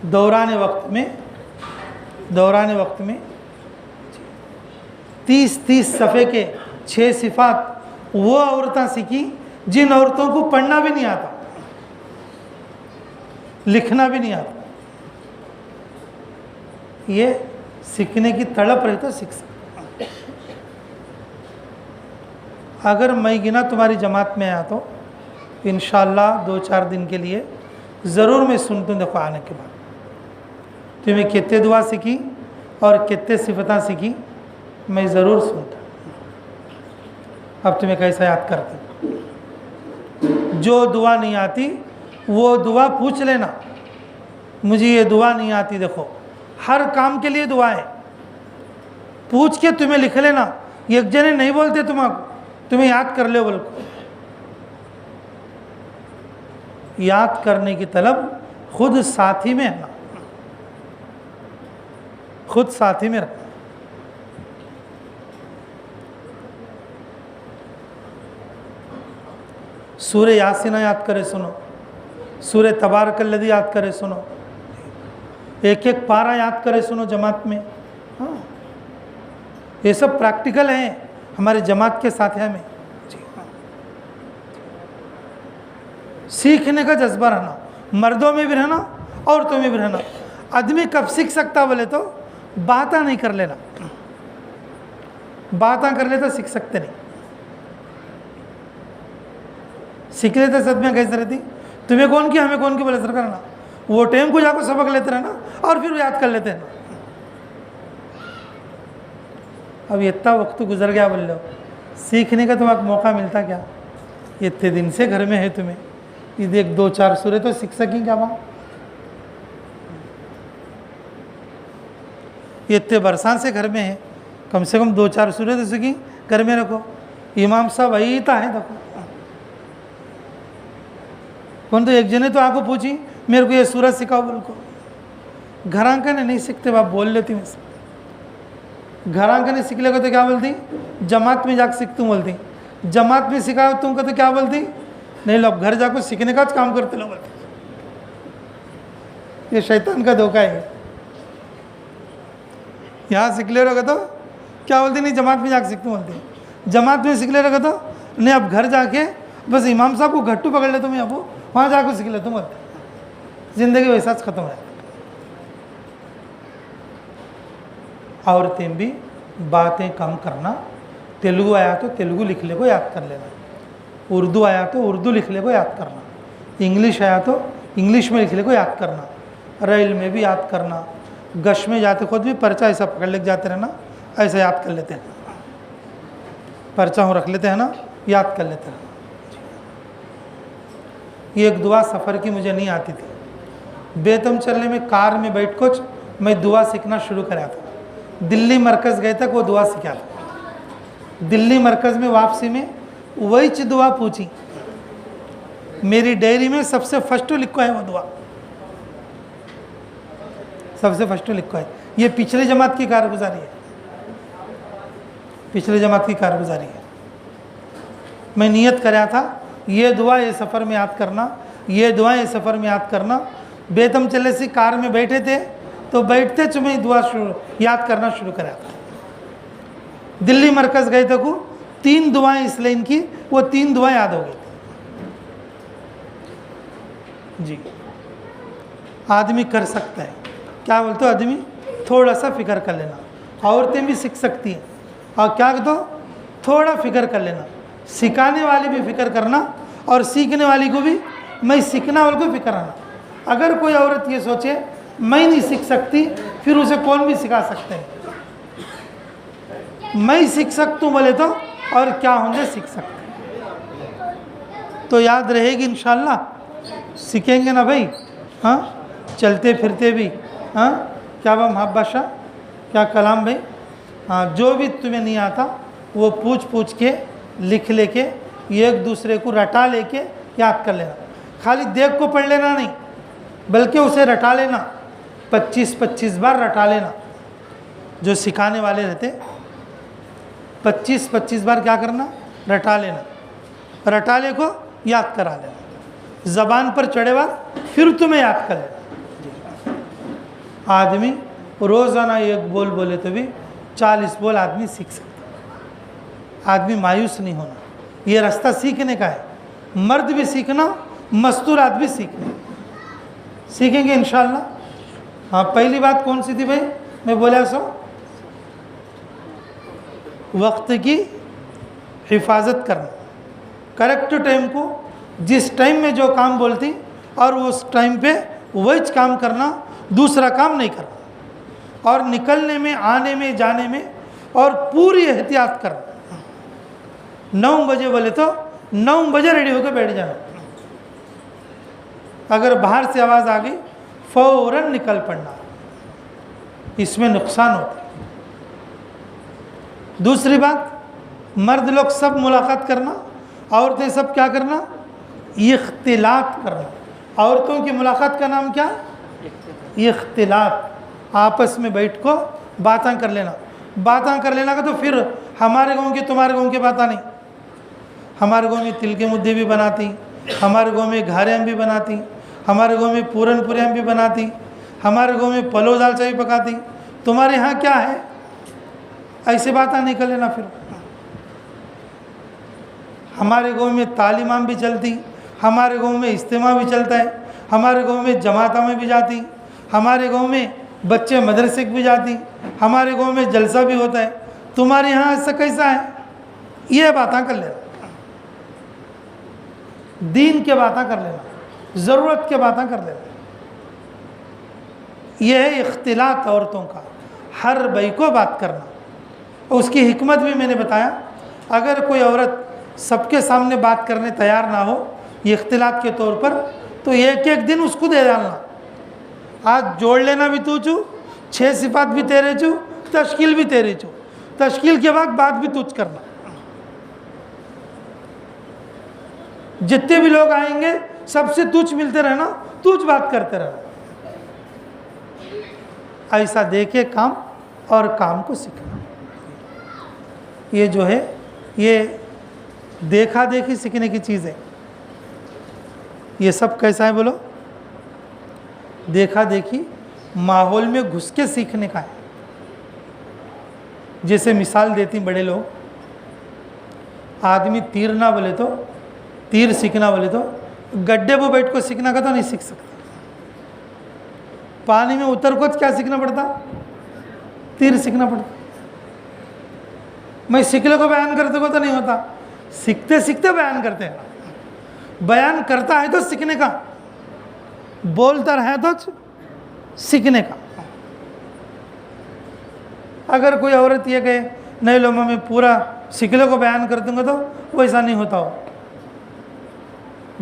दौराने वक्त में 30 सफ़े के 6 सिफात वो औरतें सीखी जिन औरतों को पढ़ना भी नहीं आता, लिखना भी नहीं आता। ये सीखने की तड़प रही तो सीख सकते। अगर मैं गिना तुम्हारी जमात में आया तो इंशाअल्लाह 2-4 दिन के लिए ज़रूर मैं सुनता हूँ। देखो आने के बाद तुम्हें कितने दुआ सीखी और कितने सिफतें सीखी मैं ज़रूर सुनता। अब तुम्हें कैसा याद करती? जो दुआ नहीं आती वो दुआ पूछ लेना, मुझे ये दुआ नहीं आती। देखो हर काम के लिए दुआ है, पूछ के तुम्हें लिख लेना। एक जने नहीं बोलते तुम्हें याद कर ले बोल को। याद करने की तलब खुद साथी में है ना, खुद साथी में रखना। सूर्य यासीना याद करे सुनो, सूर्य तबारकल्लज़ी याद करे सुनो, एक पारा याद करे सुनो जमात में। हाँ, ये सब प्रैक्टिकल हैं हमारे जमात के साथिया में। जी हाँ, सीखने का जज्बा रहना, मर्दों में भी रहना औरतों में भी रहना। आदमी कब सीख सकता बोले तो बातें नहीं कर लेना, बातें कर लेता सीख सकते नहीं। सीख लेते सद में कैसे रहती, तुम्हें कौन की हमें कौन की बोले सर करना, वो टाइम को जाकर सबक लेते रहना और फिर याद कर लेते हैं ना। अब इतना वक्त गुजर गया बोल लो, सीखने का तुम्हें मौका मिलता क्या? इतने दिन से घर में है, तुम्हें ये देख 2-4 सूरे तो सीख सकें क्या वहाँ? इतने बरसात से घर में है, कम से कम 2-4 सूरे तो सीखी घर में रखो। इमाम साहब वही था है देखो, कौन तो एक जने तो आको पूछी मेरे को ये सूरत सिखाओ बोल को। घर आंका ने नहीं सीखते, बाप बोल लेती मैं। घर आंका ने सीख लेगा तो क्या बोलती? जमात में जाकर सीखती बोलती। जमात में सिखाओ तुमको तो क्या बोलती? नहीं लोग घर जाकर सीखने का काम करते लोग बोलते। ये शैतान का धोखा है। यहाँ सीख ले रहोगे तो क्या बोलती? नहीं जमात में जाकर सीखती बोलती। जमात में सीख ले रहोगे तो नहीं, अब घर जाके बस इमाम साहब को घट्टू पकड़ ले तुम्हें, अब वहाँ जाकर सीख ले तुम बोलते। ज़िंदगी वैसा ख़त्म है। औरतें भी बातें कम करना, तेलुगु आया तो तेलुगु लिखने को याद कर लेना, उर्दू आया तो उर्दू लिखने को याद करना, इंग्लिश आया तो इंग्लिश में लिखने को याद करना, रेल में भी याद करना, गश में जाते खुद भी पर्चा ऐसा पकड़ लेके जाते रहना, ऐसा याद कर लेते हैं। पर्चा हो रख लेते हैं ना, याद कर लेते हैं। ये एक दुआ सफ़र की मुझे नहीं आती थी। बेतम चलने में कार में बैठ कुछ मैं दुआ सीखना शुरू कराया था। दिल्ली मरकज़ गए तक वो दुआ सीखा था। दिल्ली मरकज़ में वापसी में वही दुआ पूछी, मेरी डायरी में सबसे फर्स्ट लिखा है वो दुआ, सबसे फर्स्ट लिखा है। ये पिछले जमात की कारगुजारी है, पिछले जमात की कारगुजारी है। मैं नियत कराया था ये दुआ ये सफ़र में याद करना, ये दुआ ये सफ़र में याद करना। बेतम चले से कार में बैठे थे तो बैठते तुम्हें दुआ याद करना शुरू कराया था। दिल्ली मरकज़ गए थे को 3 दुआएं इस लाइन की, वो 3 दुआएं याद हो गई जी। आदमी कर सकता है, क्या बोलते हो? आदमी थोड़ा सा फिक्र कर लेना। औरतें भी सीख सकती हैं और क्या तो थोड़ा फिक्र कर लेना। सिखाने वाले भी फिक्र करना और सीखने वाली को भी मैं सीखना वाले को फिक्र आना। अगर कोई औरत ये सोचे मैं नहीं सीख सकती, फिर उसे कौन भी सिखा सकते हैं। मैं सीख सकता हूँ बोले तो और क्या होंगे सीख सकते हैं। तो याद रहेगी इंशाल्लाह, सीखेंगे ना भाई। हाँ, चलते फिरते भी। हाँ, क्या बा महाबादशाह, क्या कलाम भाई। हाँ, जो भी तुम्हें नहीं आता वो पूछ पूछ के लिख लेके एक दूसरे को रटा लेके याद कर लेना। खाली देख को पढ़ लेना नहीं, बल्कि उसे रटा लेना। 25-25 बार रटा लेना। जो सिखाने वाले रहते 25-25 बार क्या करना, रटा लेना। रटाले को याद करा लेना। ज़बान पर चढ़े बाद फिर तुम्हें याद कर लेना। आदमी रोज़ाना एक बोल बोले तो भी 40 बोल आदमी सीख सकता। आदमी मायूस नहीं होना, ये रास्ता सीखने का है। मर्द भी सीखना, मस्तूरात भी सीखना, सीखेंगे इंशाल्लाह। हाँ, पहली बात कौन सी थी भाई, मैं बोला सो वक्त की हिफाजत करना। करेक्ट टाइम को, जिस टाइम में जो काम बोलती और उस टाइम पे वही काम करना, दूसरा काम नहीं करना। और निकलने में, आने में, जाने में और पूरी एहतियात करना। 9 बजे बोले तो 9 बजे रेडी होकर बैठ जाना। अगर बाहर से आवाज़ आ गई फ़ौरन निकल पड़ना, इसमें नुकसान होता है। दूसरी बात, मर्द लोग सब मुलाकात करना, औरतें सब क्या करना, इख्तिलात करना। औरतों की मुलाकात का नाम क्या, इख्तिलात। आपस में बैठ को बातें कर लेना। बातें कर लेना का तो फिर हमारे गाँव के तुम्हारे गाँव के बातें नहीं। हमारे गाँव में तिल के मुद्दे भी बनाती, हमारे गाँव में घारे भी बनाती, हमारे गाँव में पूरन पुरियाँ भी बनाती, हमारे गाँव में पलो दाल चाय पकाती। तुम्हारे यहाँ क्या है, ऐसे बातें नहीं कर लेना। फिर हमारे गाँव में तालीमाम भी चलती, हमारे गाँव में इज्तिमा भी चलता है, हमारे गाँव में जमाता में भी जाती, हमारे गाँव में बच्चे मदरसे भी जाती, हमारे गाँव में जलसा भी होता है। तुम्हारे यहाँ ऐसा कैसा है, ये बातें कर लेना। दीन के बातें कर लेना, ज़रूरत के बातें कर लेना। यह है इख्तिलात औरतों का, हर भाई को बात करना। उसकी हिकमत भी मैंने बताया। अगर कोई औरत सबके सामने बात करने तैयार ना हो इख्तिलात के तौर पर, तो एक एक दिन उसको दे डालना। आज जोड़ लेना भी तू चू, 6 सिफात भी तेरे चू, तश्कील भी तेरे चू, तश्कील के बाद बात भी तुझ करना। जितने भी लोग आएंगे सबसे तुझ मिलते रहना, तुझ बात करते रहना। ऐसा देखे काम और काम को सीखना। ये जो है ये देखा देखी सीखने की चीज़ है। ये सब कैसा है बोलो, देखा देखी माहौल में घुस के सीखने का है। जैसे मिसाल देती बड़े लोग, आदमी तीर ना बोले तो, तीर सीखना बोले तो गड्ढे पर बैठ को सीखना का तो नहीं सीख सकता। पानी में उतर को क्या सीखना पड़ता, तीर सीखना पड़ता। मैं सीखने को बयान करते को तो नहीं होता, सीखते सीखते बयान करते हैं। बयान करता है तो सीखने का, बोलता रहे तो सीखने का। अगर कोई औरत ये कहे नहीं लो मैं पूरा सीखने को बयान कर दूंगा, तो वैसा नहीं होता हो।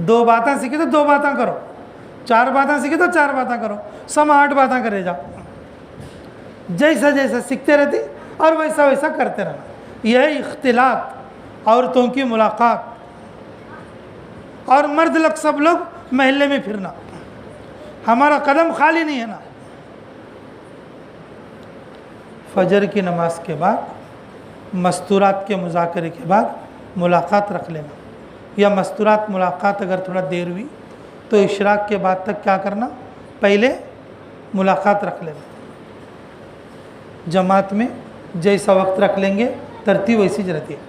2 बातें सीखे तो 2 बातें करो, 4 बातें सीखे तो 4 बातें करो, सम 8 बातें करे जाओ। जैसा जैसा सीखते रहती और वैसा वैसा करते रहना। यह इख्तिलात, औरतों की मुलाकात। और मर्द लोग सब लोग महल्ले में फिरना, हमारा कदम खाली नहीं है ना। फजर की नमाज के बाद, मस्तूरात के मुज़ाकरे के बाद मुलाकात रख लेना, या मस्तूरात मुलाकात अगर थोड़ा देर हुई तो इशराक के बाद तक क्या करना, पहले मुलाकात रख लेना। जमात में जैसा वक्त रख लेंगे तरतीब वैसी रहती है।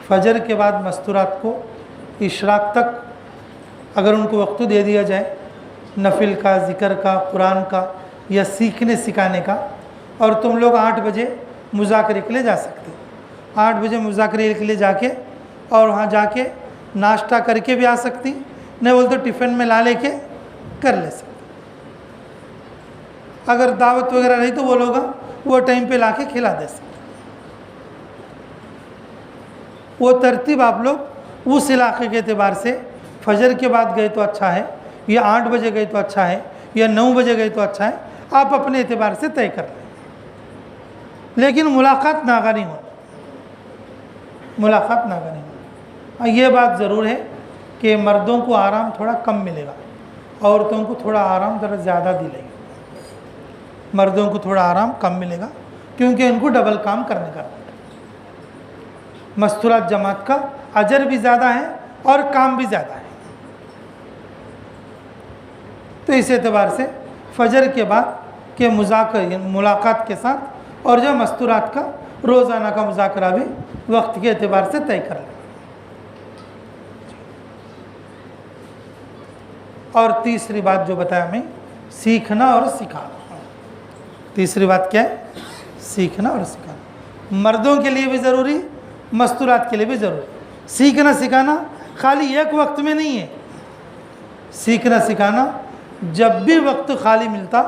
फजर के बाद मस्तूरात को इशराक तक अगर उनको वक्त दे दिया जाए, नफिल का, ज़िक्र का, कुरान का या सीखने सिखाने का, और तुम लोग 8 बजे मुज़ाकरे के लिए जा सकते हो। 8 बजे मुज़ाकरे के लिए जाके और वहाँ जाके नाश्ता करके भी आ सकती, नहीं बोल तो टिफ़िन में ला लेके कर ले सकती। अगर दावत वगैरह रही तो वो लोग वो टाइम पे ला के खिला दे सकते। वो तरतीब आप लोग उस इलाके के एतबार से फजर के बाद गए तो अच्छा है, या 8 बजे गए तो अच्छा है, या 9 बजे गए तो अच्छा है, आप अपने एतबार से तय कर लें। लेकिन मुलाकात नागा नहीं हो, मुलाकात नागा नहीं हो। ये बात ज़रूर है कि मर्दों को आराम थोड़ा कम मिलेगा, औरतों को थोड़ा आराम ज़रा ज़्यादा दिलेगी। मर्दों को थोड़ा आराम कम मिलेगा क्योंकि उनको डबल काम करने का। मस्तूरात जमात का अजर भी ज़्यादा है और काम भी ज़्यादा है। तो इस एतबार से फजर के बाद के मुलाकात के साथ और जो मस्तूरात का रोज़ाना का मुज़ाकरा भी वक्त के एतबार से तय कर लें। और तीसरी बात जो बताया मैं, सीखना और सिखाना। तीसरी बात क्या है? सीखना और सिखाना। मर्दों के लिए भी ज़रूरी, मस्तूरात के लिए भी ज़रूरी। सीखना सिखाना खाली एक वक्त में नहीं है। सीखना सिखाना जब भी वक्त खाली मिलता,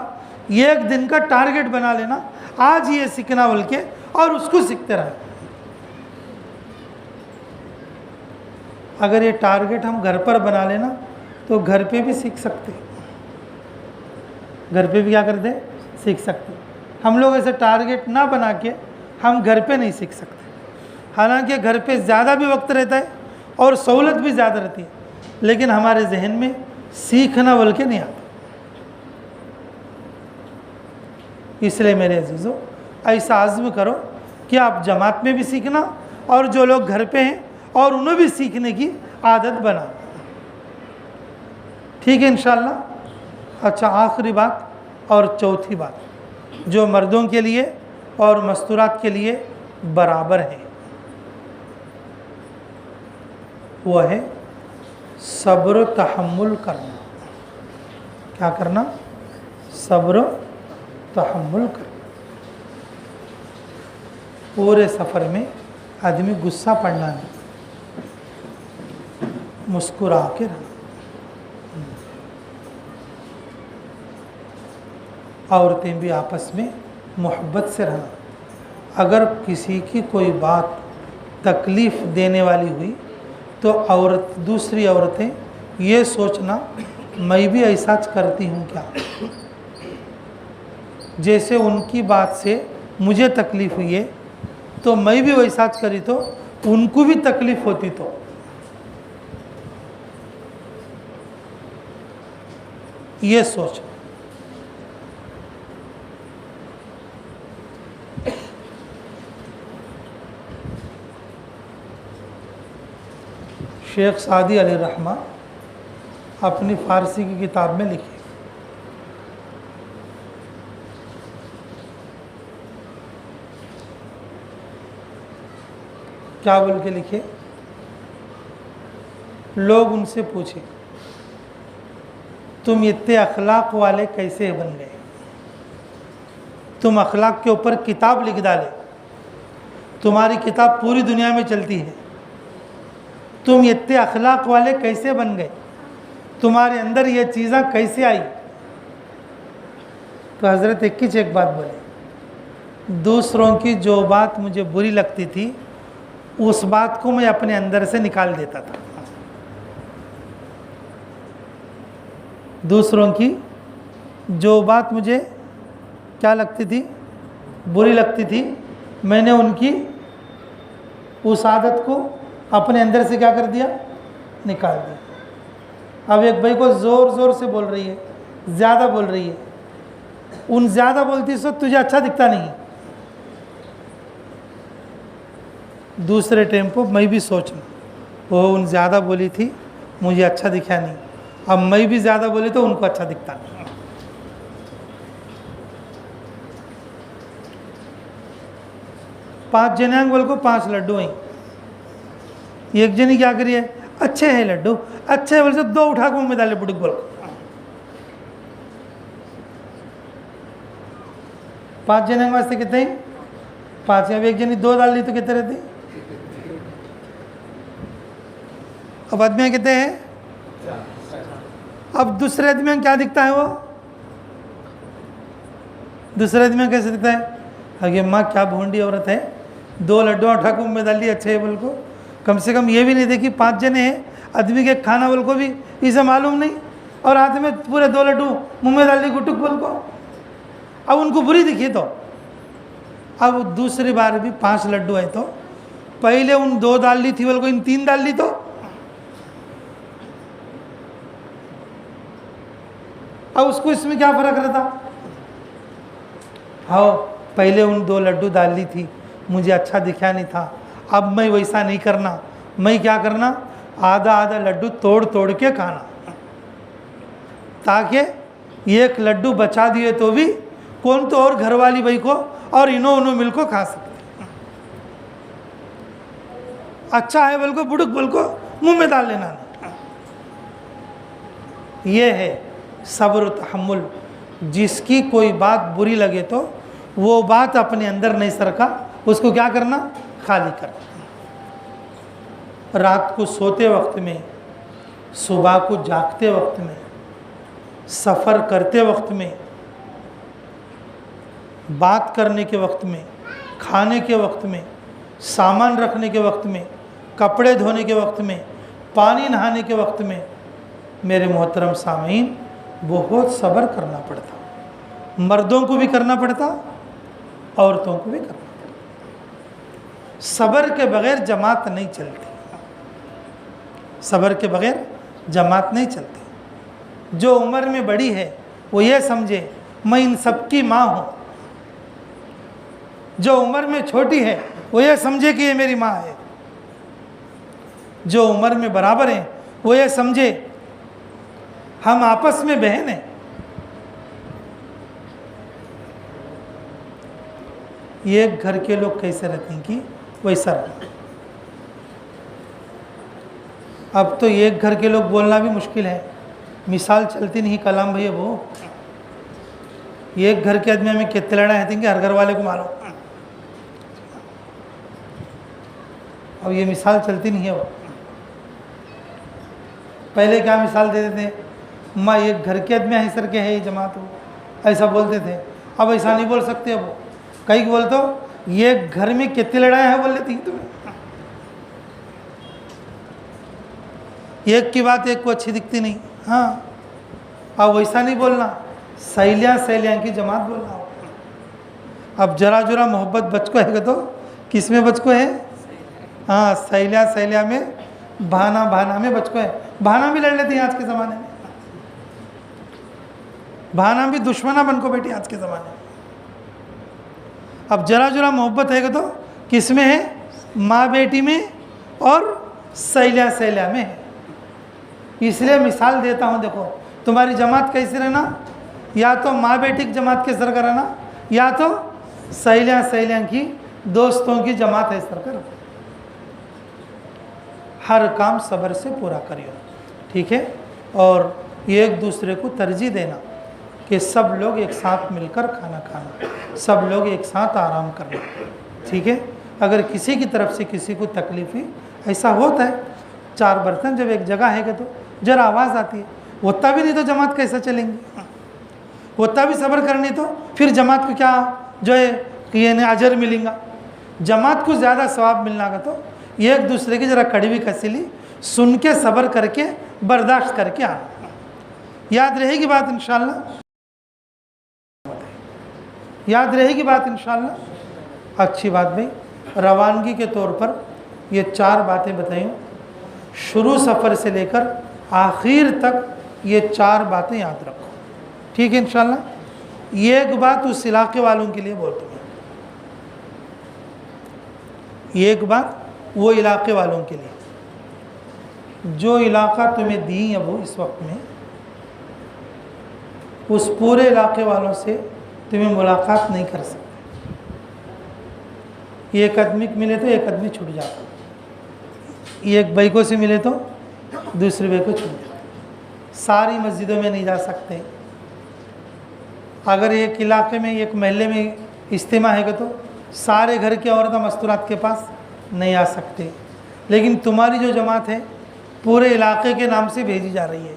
एक दिन का टारगेट बना लेना, आज ये सीखना बोल के, और उसको सीखते रहें। अगर ये टारगेट हम घर पर बना लेना तो घर पे भी सीख सकते, घर पे भी क्या करते, सीख सकते। हम लोग ऐसे टारगेट ना बना के हम घर पे नहीं सीख सकते। हालांकि घर पे ज़्यादा भी वक्त रहता है और सहूलत भी ज़्यादा रहती है, लेकिन हमारे जहन में सीखना बोल के नहीं आता। इसलिए मेरे अजीज़ों, ऐसा आज़्म करो कि आप जमात में भी सीखना, और जो लोग घर पे हैं और उन्हें भी सीखने की आदत बना। ठीक है इंशाअल्लाह। अच्छा, आखिरी बात और चौथी बात जो मर्दों के लिए और मस्तूरात के लिए बराबर है, वो है सब्र तहम्मुल करना। क्या करना? सब्र तहम्मुल करना। पूरे सफ़र में आदमी गुस्सा पड़ना नहीं, मुस्कुरा के रहना। औरतें भी आपस में मोहब्बत से रहना। अगर किसी की कोई बात तकलीफ़ देने वाली हुई तो दूसरी औरतें ये सोचना, मैं भी ऐसा करती हूँ क्या, जैसे उनकी बात से मुझे तकलीफ़ हुई है तो मैं भी वैसा करी तो उनको भी तकलीफ़ होती। तो ये सोच। शेख सादी अलैहिर्रहमा अपनी फ़ारसी की किताब में लिखे, क्या बोल के लिखे? लोग उनसे पूछे, तुम इतने अखलाक वाले कैसे बन गए? तुम अखलाक के ऊपर किताब लिख डाले, तुम्हारी किताब पूरी दुनिया में चलती है, तुम इतने अखलाक वाले कैसे बन गए? तुम्हारे अंदर ये चीज़ें कैसे आई? तो हज़रत एक बात बोले, दूसरों की जो बात मुझे बुरी लगती थी उस बात को मैं अपने अंदर से निकाल देता था। दूसरों की जो बात मुझे क्या लगती थी, बुरी लगती थी, मैंने उनकी उस आदत को अपने अंदर से क्या कर दिया, निकाल दिया। अब एक भाई को ज़ोर ज़ोर से बोल रही है, ज़्यादा बोल रही है, उन ज़्यादा बोलती सो तुझे अच्छा दिखता नहीं। दूसरे टाइम पर मैं भी सोचना, वो उन ज़्यादा बोली थी, मुझे अच्छा दिखा नहीं, अब मैं भी ज़्यादा बोली तो उनको अच्छा दिखता नहीं। पाँच जने बोल को 5 लड्डू हैं, एक जनी क्या करिए, अच्छे हैं लड्डू, अच्छे है बोल से 2 उठा के मुँह में डाले बुढ़िक बोल। 5 जने वास्ते कितने हैं? 5। अब एक जनी 2 डाल ली तो कितने रहते? अब आदमियाँ कितने हैं? अब दूसरे आदमी में क्या दिखता है? वो दूसरे आदमी में कैसे दिखता है? अगे माँ क्या भोंडी औरत है, 2 लड्डू उठा के मुँह में डाल दी, अच्छे है बोल को। कम से कम ये भी नहीं देखी 5 जने हैं, आदमी के खाना बोल को भी इसे मालूम नहीं, और हाथ में पूरे 2 लड्डू मुँह में डाल दी गुटुक बोल को। अब उनको बुरी दिखी तो अब दूसरी बार भी 5 लड्डू है, तो पहले उन 2 डाल ली थी बोल को, इन 3 डाल ली, तो अब उसको इसमें क्या फर्क रहता? हाँ, पहले उन 2 लड्डू डाल ली थी, मुझे अच्छा दिखा नहीं था, अब मैं वैसा नहीं करना, मैं क्या करना, आधा आधा लड्डू तोड़ तोड़ के खाना, ताकि 1 लड्डू बचा दिए तो भी कौन तो और घरवाली भाई को और इनो मिलको खा सकते। अच्छा है बोल को, बुड़ुक बोल को मुंह में डाल लेना। ये है सब्र तहम्मुल। जिसकी कोई बात बुरी लगे तो वो बात अपने अंदर नहीं सरका, उसको क्या करना, खाली करना। रात को सोते वक्त में, सुबह को जागते वक्त में, सफ़र करते वक्त में, बात करने के वक्त में, खाने के वक्त में, सामान रखने के वक्त में, कपड़े धोने के वक्त में, पानी नहाने के वक्त में, मेरे मोहतरम सामीन बहुत सब्र करना पड़ता। मर्दों को भी करना पड़ता, औरतों को भी करना पड़ता। सब्र के बगैर जमात नहीं चलती, सब्र के बगैर जमात नहीं चलती। जो उम्र में बड़ी है वो ये समझे मैं इन सबकी माँ हूँ, जो उम्र में छोटी है वो ये समझे कि ये मेरी माँ है, जो उम्र में बराबर है वो ये समझे हम आपस में बहन हैं। ये घर के लोग कैसे रहते हैं कि वैसा रहते। अब तो एक घर के लोग बोलना भी मुश्किल है, मिसाल चलती नहीं कलाम भैया। वो एक घर के आदमी में कितने लड़ा है हर घर वाले को मालूम। अब ये मिसाल चलती नहीं है। वो पहले क्या मिसाल देते थे, माँ एक घर के आदमी है सर के है ये जमात हो, ऐसा बोलते थे। अब ऐसा नहीं बोल सकते। अब कहीं बोल तो ये घर में कितने लड़ाई है बोल लेती तुम्हें। एक की बात एक को अच्छी दिखती नहीं। हाँ, अब वैसा नहीं बोलना, सहेलियाँ की जमात बोलना। अब जरा जरा मोहब्बत बचको है तो किस में बचको है? हाँ, सहेलियाँ में, भाना में बचको है। भाना भी लड़ लेती हैं आज के ज़माने में, भाना भी दुश्मना बन को बैठी आज के ज़माने में। अब जरा जरा मोहब्बत है तो किस में है? माँ बेटी में और सहेलियाँ में है। इसलिए मिसाल देता हूँ, देखो तुम्हारी जमात कैसी रहना, या तो माँ बेटी की जमात के सर कराना, या तो सहेलियाँ की दोस्तों की जमात है सर करो। हर काम सब्र से पूरा करियो, ठीक है। और एक दूसरे को तरजीह देना कि सब लोग एक साथ मिलकर खाना खाना, सब लोग एक साथ आराम करना, ठीक है। अगर किसी की तरफ से किसी को तकलीफ ही ऐसा होता है, 4 बर्तन जब एक जगह है तो जरा आवाज़ आती है, होता भी नहीं तो जमात कैसा चलेंगी? होता भी सब्र करनी तो फिर जमात को क्या जो है कि ये अजर मिलेगा। जमात को ज़्यादा सवाब मिलना का तो एक दूसरे की जरा कड़वी कसीली सुन के सब्र करके बर्दाश्त करके आना। याद रहेगी बात इंशाल्लाह, याद रहेगी बात इंशाल्लाह। अच्छी बात भाई, रवानगी के तौर पर ये 4 बातें बताई, शुरू सफ़र से लेकर आखिर तक ये 4 बातें याद रखो, ठीक है इंशाल्लाह। ये एक बात उस इलाके वालों के लिए बोलता हूँ, ये एक बात वो इलाके वालों के लिए, जो इलाका तुम्हें दी है वो इस वक्त में, उस पूरे इलाके वालों से तुम्हें मुलाकात नहीं कर सकते। एक आदमी को मिले तो एक आदमी छूट जाता, एक भाई को से मिले तो दूसरे भाई को छूट जाता। सारी मस्जिदों में नहीं जा सकते। अगर एक इलाके में, एक महल्ले में इज्तिमा है तो सारे घर की औरतें मस्तूरात के पास नहीं आ सकते। लेकिन तुम्हारी जो जमात है पूरे इलाके के नाम से भेजी जा रही है,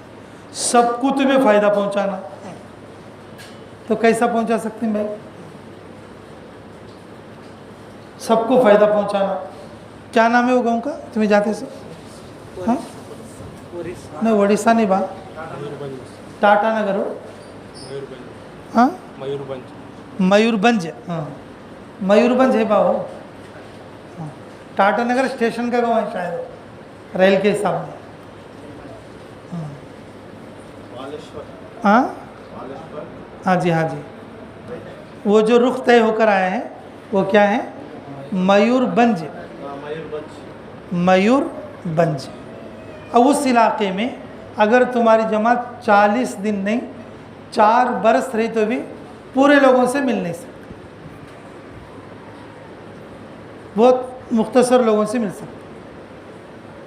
सबको तुम्हें फ़ायदा पहुंचाना। तो कैसा पहुंचा सकते हैं भाई? सबको फ़ायदा पहुंचाना। क्या नाम है वो गांव का तुम्हें जाते से? हाँ नहीं, उड़ीसा नहीं बा, टाटा नगर हो। हाँ मयूरभंज। हाँ मयूरभंज है बाबू। हाँ टाटा नगर स्टेशन का गाँव है शायद, रेल के हिसाब में। हाँ हाँ जी, हाँ जी। वो जो रुख तय होकर आए हैं वो क्या है? मयूरभंज। मयूरभंज। अब उस इलाके में अगर तुम्हारी जमात 40 दिन नहीं 4 बरस रही तो भी पूरे लोगों से मिल नहीं सकते, बहुत मुख्तसर लोगों से मिल सकते।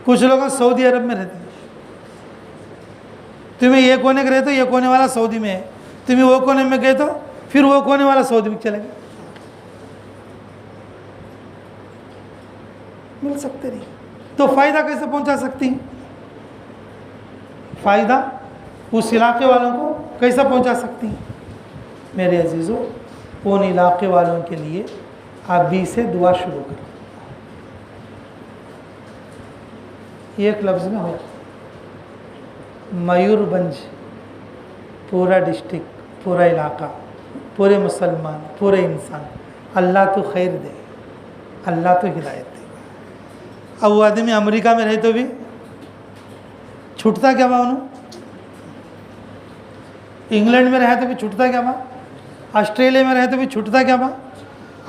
कुछ लोग सऊदी अरब में रहते हैं, तुम्हें ये कोने के रहे तो ये कोने वाला सऊदी में है, तुम्हें वो कोने में गए तो फिर वो कोने वाला सऊदी में चले गए, मिल सकते नहीं। तो फ़ायदा कैसे पहुंचा सकती? फ़ायदा उस इलाके वालों को कैसा पहुंचा सकती? मेरे अजीज़ों, उन इलाके वालों के लिए आप भी से दुआ शुरू करो। एक लफ्ज़ में हो, मयूरभंज पूरा डिस्ट्रिक्ट, पूरा इलाका, पूरे मुसलमान, पूरे इंसान, अल्लाह तो खैर दे, अल्लाह तो हिदायत दे। अब वो आदमी अमेरिका में रहे तो भी छूटता क्या बा? उन्होंने इंग्लैंड में रहे तो भी छूटता क्या बा? ऑस्ट्रेलिया में रहे तो भी छूटता क्या बा?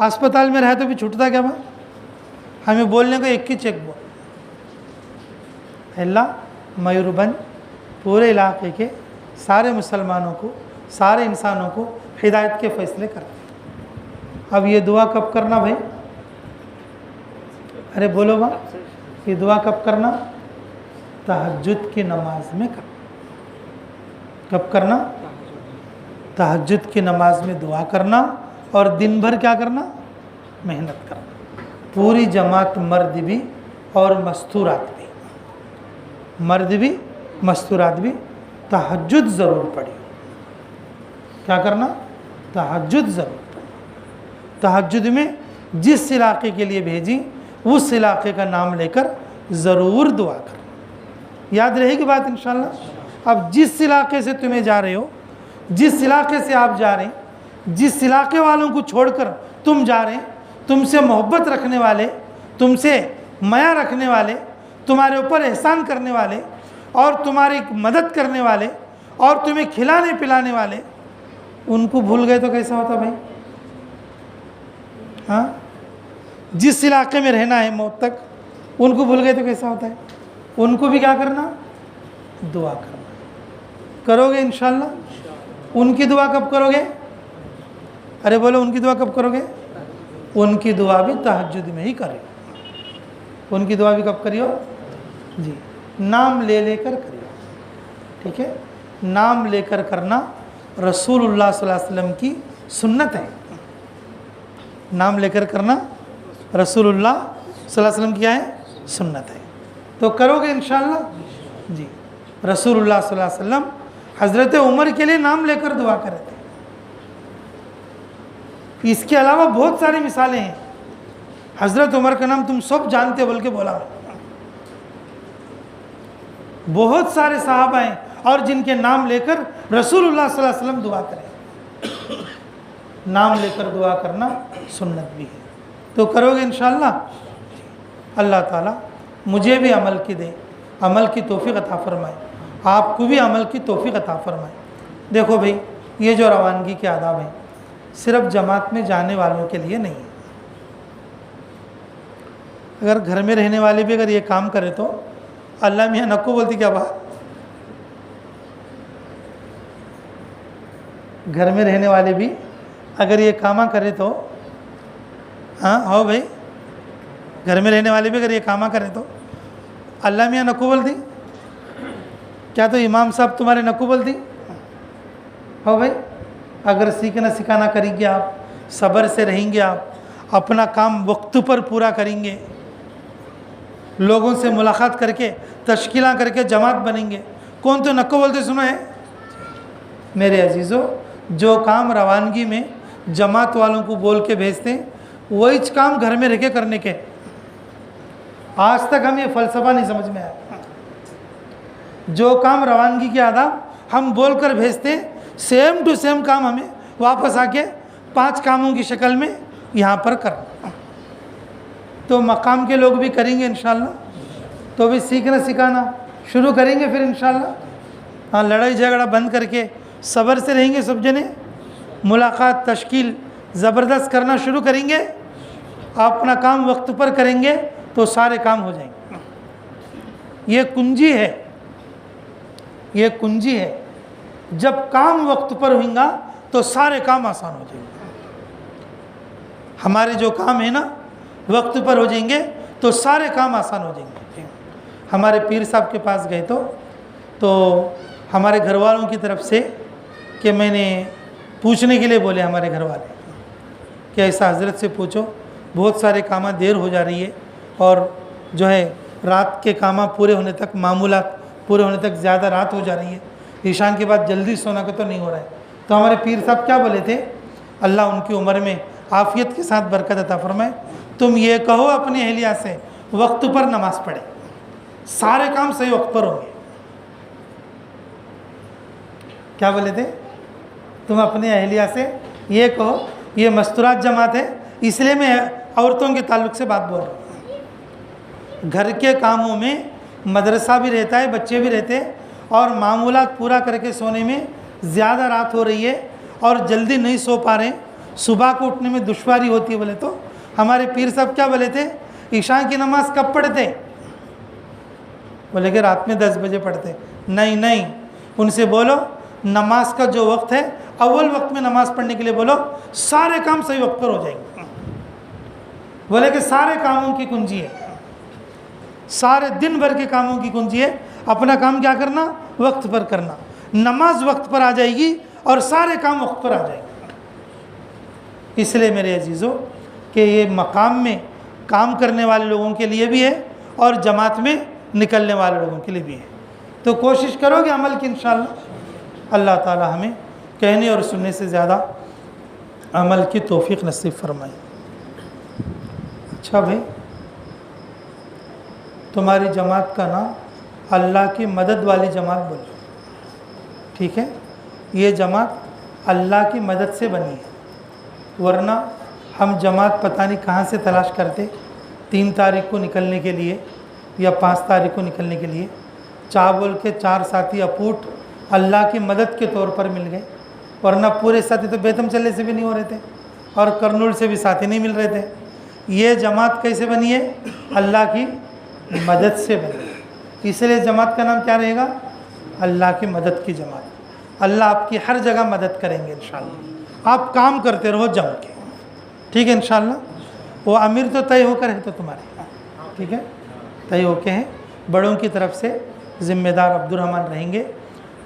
अस्पताल में रहे तो भी छूटता क्या बा? हमें बोलने का एक ही चेक बोल, अल्लाह मयूरभंज पूरे इलाके के सारे मुसलमानों को, सारे इंसानों को हिदायत के फ़ैसले कर। अब ये दुआ कब करना भाई? अरे बोलो बा, ये दुआ कब करना? तहज्जुद की नमाज में कर। कब करना? तहज्जुद की नमाज में दुआ करना, और दिन भर क्या करना? मेहनत करना। पूरी जमात, मर्द भी और मस्तूरात भी, मर्द भी मस्तूरात भी तहज्जुद ज़रूर पढ़ियो। क्या करना? तहज्जुद ज़रूर पढ़ियो। तहज्जुद में जिस इलाके के लिए भेजी उस इलाके का नाम लेकर ज़रूर दुआ करना। याद रहेगी बात इंशाअल्लाह। अब जिस इलाके से तुम्हें जा रहे हो, जिस इलाके से आप जा रहे हैं, जिस इलाके वालों को छोड़कर तुम जा रहे हैं, तुमसे मोहब्बत रखने वाले, तुमसे माया रखने वाले, तुम्हारे ऊपर एहसान करने वाले और तुम्हारी मदद करने वाले और तुम्हें खिलाने पिलाने वाले, उनको भूल गए तो कैसा होता भाई? हाँ, जिस इलाके में रहना है मौत तक, उनको भूल गए तो कैसा होता है? उनको भी क्या करना? दुआ करना। करोगे इंशाअल्लाह? उनकी दुआ कब करोगे? अरे बोलो, उनकी दुआ कब करोगे? उनकी दुआ भी तहज्जुद में ही करें। उनकी दुआ भी कब करियो? जी, नाम ले लेकर करियो। ठीक है, नाम लेकर करना रसूलुल्लाह सल्लल्लाहु अलैहि वसल्लम की सुन्नत है। नाम लेकर करना रसूलुल्लाह सल्लल्लाहु अलैहि वसल्लम की क्या है? सुन्नत है। तो करोगे इंशाअल्लाह? जी, रसूलुल्लाह सल्लल्लाहु अलैहि वसल्लम हज़रत उमर के लिए नाम लेकर दुआ करे थे। इसके अलावा बहुत सारी मिसालें हैं। हज़रत उमर का नाम तुम सब जानते हो, बल्कि बोला मैं। बहुत सारे सहाबा हैं और जिनके नाम लेकर रसूलुल्लाह सल्लल्लाहु अलैहि वसल्लम दुआ करें। नाम लेकर दुआ करना सुन्नत भी है। तो करोगे इंशाअल्लाह। अल्लाह ताला मुझे भी अमल की दे, अमल की तौफीक अता फरमाए, आपको भी अमल की तौफीक अता फरमाए। देखो भाई, ये जो रवानगी के आदाब हैं सिर्फ जमात में जाने वालों के लिए नहीं है। अगर घर में रहने वाले भी अगर ये काम करें तो अल्लाह मियाँ नक्को बोलती क्या बात? घर में रहने वाले भी अगर ये कामा करे तो, हाँ हो भाई, घर में रहने वाले भी अगर ये कामा करें तो अल्लाह मियाँ नक्को बोलती क्या? तो इमाम साहब तुम्हारे नक्को बोलती हो भाई। अगर सीखना सिखाना करेंगे आप, सब्र से रहेंगे आप, अपना काम वक्त पर पूरा करेंगे, लोगों से मुलाकात करके तश्कीला करके जमात बनेंगे। कौन तो नक्को बोलते सुनो है मेरे अजीज़ों, जो काम रवानगी में जमात वालों को बोल के भेजते हैं वही काम घर में रह के करने के। आज तक हम ये फ़लसफ़ा नहीं समझ में आया। जो काम रवानगी के आदाब हम बोल कर भेजते हैं सेम टू सेम काम हमें वापस आके 5 कामों की शक्ल में यहाँ पर करना। तो मकाम के लोग भी करेंगे इंशाल्लाह, तो भी सीखना सिखाना शुरू करेंगे फिर इंशाल्लाह। हाँ, लड़ाई झगड़ा बंद करके सब्र से रहेंगे सब जने, मुलाकात तश्कील ज़बरदस्त करना शुरू करेंगे, अपना काम वक्त पर करेंगे तो सारे काम हो जाएंगे। ये कुंजी है, ये कुंजी है। जब काम वक्त पर होगा तो सारे काम आसान हो जाएंगे। हमारे जो काम है ना वक्त पर हो जाएंगे तो सारे काम आसान हो जाएंगे। हमारे पीर साहब के पास गए तो हमारे घर वालों की तरफ से कि मैंने पूछने के लिए बोले हमारे घर वाले कि ऐसा हज़रत से पूछो, बहुत सारे काम देर हो जा रही है और जो है रात के काम पूरे होने तक, मामूलात पूरे होने तक ज़्यादा रात हो जा रही है, ईशान के बाद जल्दी सोना का तो नहीं हो रहा है। तो हमारे पीर साहब क्या बोले थे, अल्लाह उनकी उम्र में आफ़ियत के साथ बरकत अता फरमाए, तुम ये कहो अपनी अहलिया से वक्त पर नमाज़ पढ़े, सारे काम सही वक्त पर होंगे। क्या बोले थे, तुम अपनी अहलिया से ये कहो, ये मस्तूरात जमात है इसलिए मैं औरतों के ताल्लुक़ से बात बोल रहा हूँ। घर के कामों में मदरसा भी रहता है, बच्चे भी रहते हैं और मामूलात पूरा करके सोने में ज़्यादा रात हो रही है और जल्दी नहीं सो पा रहे, सुबह को उठने में दुश्वारी होती है। बोले तो हमारे पीर साहब क्या बोले थे, ईशा की नमाज़ कब पढ़ते, बोले कि रात में 10 बजे पढ़ते। नहीं, उनसे बोलो नमाज का जो वक्त है अव्वल वक्त में नमाज़ पढ़ने के लिए बोलो, सारे काम सही वक्त पर हो जाएंगे। बोले कि सारे कामों की कुंजी है, सारे दिन भर के कामों की कुंजी है अपना काम क्या करना, वक्त पर करना। नमाज वक्त पर आ जाएगी और सारे काम वक्त पर आ जाएंगे। इसलिए मेरे अजीज़ों कि ये मकाम में काम करने वाले लोगों के लिए भी है और जमात में निकलने वाले लोगों के लिए भी है। तो कोशिश करोगे अमल की, इंशाअल्लाह अल्लाह ताला हमें कहने और सुनने से ज़्यादा अमल की तौफीक नसीब फरमाए। अच्छा भाई, तुम्हारी जमात का नाम अल्लाह की मदद वाली जमात बोलो, ठीक है। ये जमात अल्लाह की मदद से बनी है, वरना हम जमात पता नहीं कहाँ से तलाश करते 3 तारीख को निकलने के लिए या 5 तारीख को निकलने के लिए। चावल के 4 साथी अपूट अल्लाह की मदद के तौर पर मिल गए, वरना पूरे साथी तो बेतम चले से भी नहीं हो रहे थे और करनूल से भी साथी नहीं मिल रहे थे। ये जमात कैसे बनी है, अल्लाह की मदद से बनी। इसलिए जमात का नाम क्या रहेगा, अल्लाह की मदद की जमात। अल्लाह आपकी हर जगह मदद करेंगे इंशाअल्लाह। आप काम करते रहो जम के, ठीक है इंशाअल्लाह। वो अमीर तो तय होकर है तो तुम्हारे, ठीक है, तय होके हैं। बड़ों की तरफ से ज़िम्मेदार अब्दुर्रहमान रहेंगे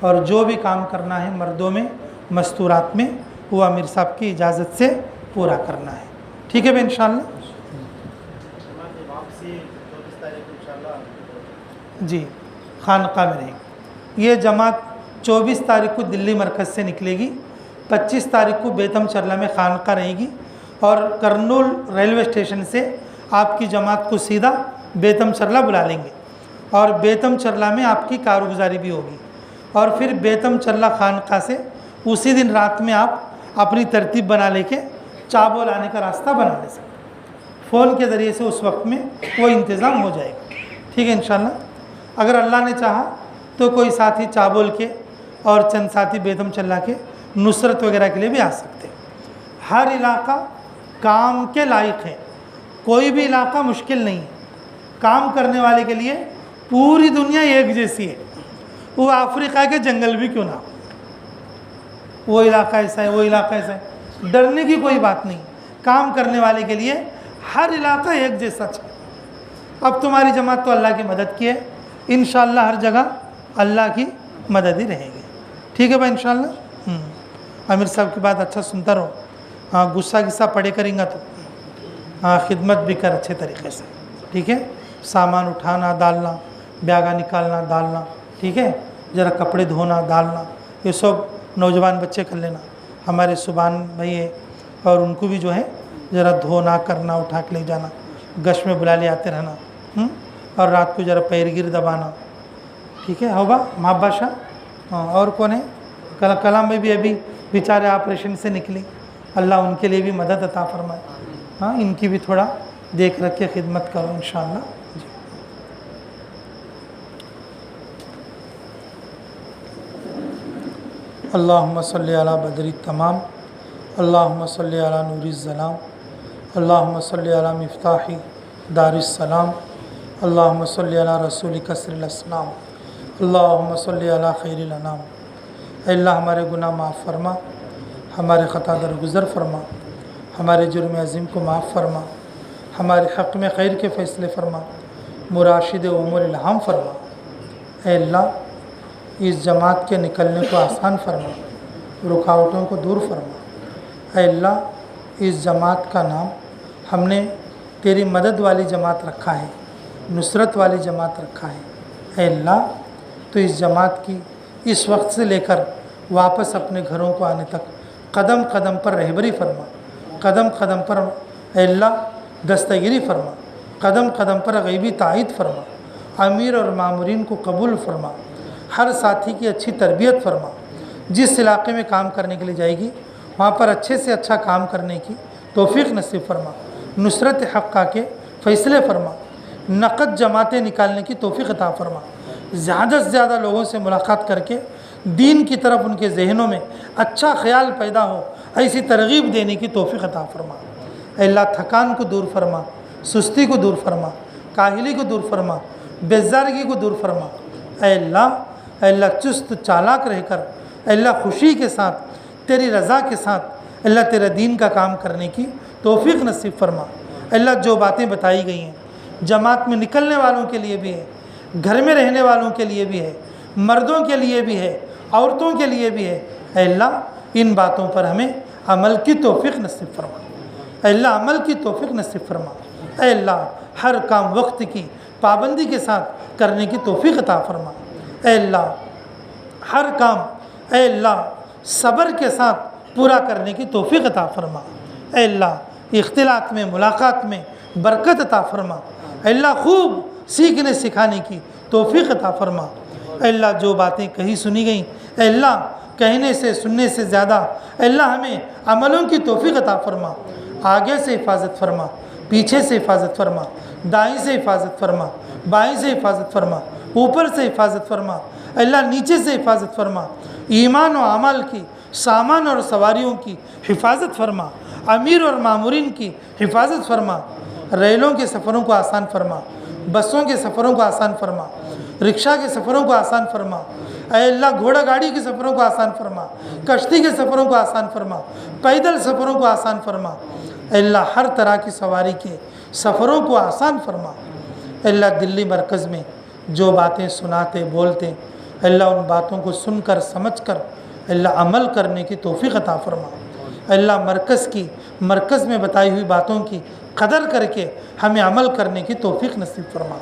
और जो भी काम करना है मर्दों में मस्तूरात में वो अमीर साहब की इजाज़त से पूरा करना है, ठीक है भाई इंशाअल्लाह। जी, खानका में रहेगी ये जमात। 24 तारीख को दिल्ली मरकज़ से निकलेगी, 25 तारीख को बेतम चरला में खानका रहेगी और करनूल रेलवे स्टेशन से आपकी जमात को सीधा बेतम चरला बुला लेंगे और बेतम चरला में आपकी कारगुजारी भी होगी और फिर बेतम चरला खानका से उसी दिन रात में आप अपनी तरतीब बना लेके चाबोल आने का रास्ता बना ले सकते। फ़ोन के ज़रिए से उस वक्त में वो इंतज़ाम हो जाएगा, ठीक है इंशाअल्लाह। अगर अल्लाह ने चाहा तो कोई साथी चाबोल के और चंद साथी बेतम चरला के नुसरत वगैरह के लिए भी आ सकते हैं। हर इलाका काम के लायक है, कोई भी इलाका मुश्किल नहीं है। काम करने वाले के लिए पूरी दुनिया एक जैसी है, वो अफ्रीका के जंगल भी क्यों ना हो, वो इलाका ऐसा है, वो इलाका ऐसा है, डरने की कोई बात नहीं। काम करने वाले के लिए हर इलाका एक जैसा है। अब तुम्हारी जमात तो अल्लाह की मदद की है, इंशाअल्लाह हर जगह अल्लाह की मदद ही रहेगी, ठीक है भाई इंशाअल्लाह। आमिर साहब की बात अच्छा सुनता रहो, हाँ गुस्सा गिस्सा पड़े करेंगे तो हाँ खिदमत भी कर अच्छे तरीके से, ठीक है। सामान उठाना डालना, ब्यागा निकालना डालना, ठीक है, ज़रा कपड़े धोना डालना, ये सब नौजवान बच्चे कर लेना। हमारे सुबान भाई है और उनको भी जो है ज़रा धोना करना, उठा के ले जाना, गश में बुला ले आते रहना, और रात को ज़रा पैरगिर दबाना, ठीक है। होगा महाब्बा शाह। हाँ, और कौन है? कलाम भाई भी अभी बेचारे ऑपरेशन से निकली, अल्लाह उनके लिए भी मदद अता फरमाए। हाँ, इनकी भी थोड़ा देख रख के खिदमत करो इंशाअल्लाह। अल्लाहुम्मा सल्ली अला बदरी तमाम, अल्लाहुम्मा सल्ली अला नूरी ज़लाम, अल्लाहुम्मा सल्ली अला मिफ्ताही दारिस सलाम, अल्लाहुम्मा सल्ली अला रसूली कसरिल अस्लाम, अल्लाहुम्मा सल्ली अला खैरिल अनाम। अल्लाह हमारे गुनाह माफ़ फरमा, हमारे ख़ता दरगुज़र फरमा, हमारे जुर्म अज़ीम को माफ़ फरमा, हमारे हक़ में खैर के फ़ैसले फरमा, मुराशिद उमूर इल्हाम फरमा। अल्लाह इस जमात के निकलने को आसान फरमा, रुकावटों को दूर फरमा। अल्लाह इस जमात का नाम हमने तेरी मदद वाली जमात रखा है, नुसरत वाली जमात रखा है। अल्लाह तो इस जमात की इस वक्त से लेकर वापस अपने घरों को आने तक कदम कदम पर रहबरी फरमा, कदम कदम पर अल्लाह दस्तगिरी फरमा, कदम कदम पर गैबी तायद फरमा, अमीर और मामूरीन को कबूल फरमा, हर साथी की अच्छी तरबियत फरमा, जिस इलाके में काम करने के लिए जाएगी वहाँ पर अच्छे से अच्छा काम करने की तौफीक नसीब फरमा, नुसरत हक़्क़ा के फ़ैसले फरमा, नक़द जमातें निकालने की तौफीक अता फरमा, ज़्यादा से ज़्यादा लोगों से मुलाकात करके दीन की तरफ उनके जहनों में अच्छा ख्याल पैदा हो, ऐसी तरगीब देने की तौफीक अता फरमा। अल्लाह थकान को दूर फरमा, सुस्ती को दूर फरमा, काहिली को दूर फरमा, बेज़ारगी को दूर फरमा। अल्लाह चुस्त चालाक रहकर अल्लाह खुशी के साथ तेरी रज़ा के साथ अल्लाह तेरे दीन का काम करने की तौफीक नसीब फरमा। अल्लाह जो बातें बताई गई हैं जमात में निकलने वालों के लिए भी है, घर में रहने वालों के लिए भी है, मर्दों के लिए भी है, औरतों के लिए भी है। अल्लाह इन बातों पर हमें अमल की तौफीक नसीब फरमा। अल्लाह अमल की तौफीक नसीब फरमा। अल्लाह हर काम वक्त की पाबंदी के साथ करने की तौफीक अता फरमा। अल्लाह हर काम अल्लाह सब्र के साथ पूरा करने की तौफीक अता फरमा। अल्लाह इख्तिलात में मुलाकात में बरकत अता फरमा। अल्लाह खूब सीखने सिखाने की तौफीक अता फरमा। अल्लाह जो बातें कही सुनी गई अल्लाह कहने से सुनने से ज़्यादा अल्लाह हमें अमलों की तौफीक अता फरमा। आगे से हिफाजत फरमा, पीछे से हिफाजत फरमा, दाएं से हिफाजत फरमा, बाएं से हिफाजत फरमा, ऊपर से हिफाजत फरमा। अल्लाह नीचे से हिफाजत फरमा। ईमान और अमल की, सामान और सवारियों की हिफाजत फरमा। अमीर और मामूरीन की हिफाजत फरमा। रेलों के सफ़रों को आसान फरमा, बसों के सफ़रों को आसान फरमा, रिक्शा के सफ़रों को आसान फरमा। अल्लाह घोड़ा गाड़ी के सफ़रों को आसान फरमा, कश्ती के सफ़रों को आसान फरमा, पैदल सफ़रों को आसान फरमा। अल्लाह हर तरह की सवारी के सफ़रों को आसान फरमा। अल्लाह दिल्ली मरकज़ में जो बातें सुनाते बोलते अल्लाह उन बातों को सुनकर समझकर अल्लाह अमल करने की तौफीक अता फरमा। अल्लाह मरकज़ में बताई हुई बातों की कदर करके हमें अमल करने की तौफीक नसीब फरमा।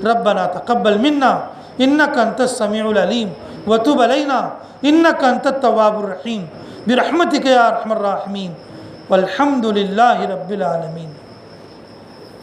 रब्बना तक़ब्बल मिन्ना इन्नका अंतस समीउल अलीम व तुब अलैना इन्नका अंतत तव्वाबुर रहीम बिरहमतिका या अरहमर राहिमीन वल्हम्दुलिल्लाहि रब्बिल आलमीन।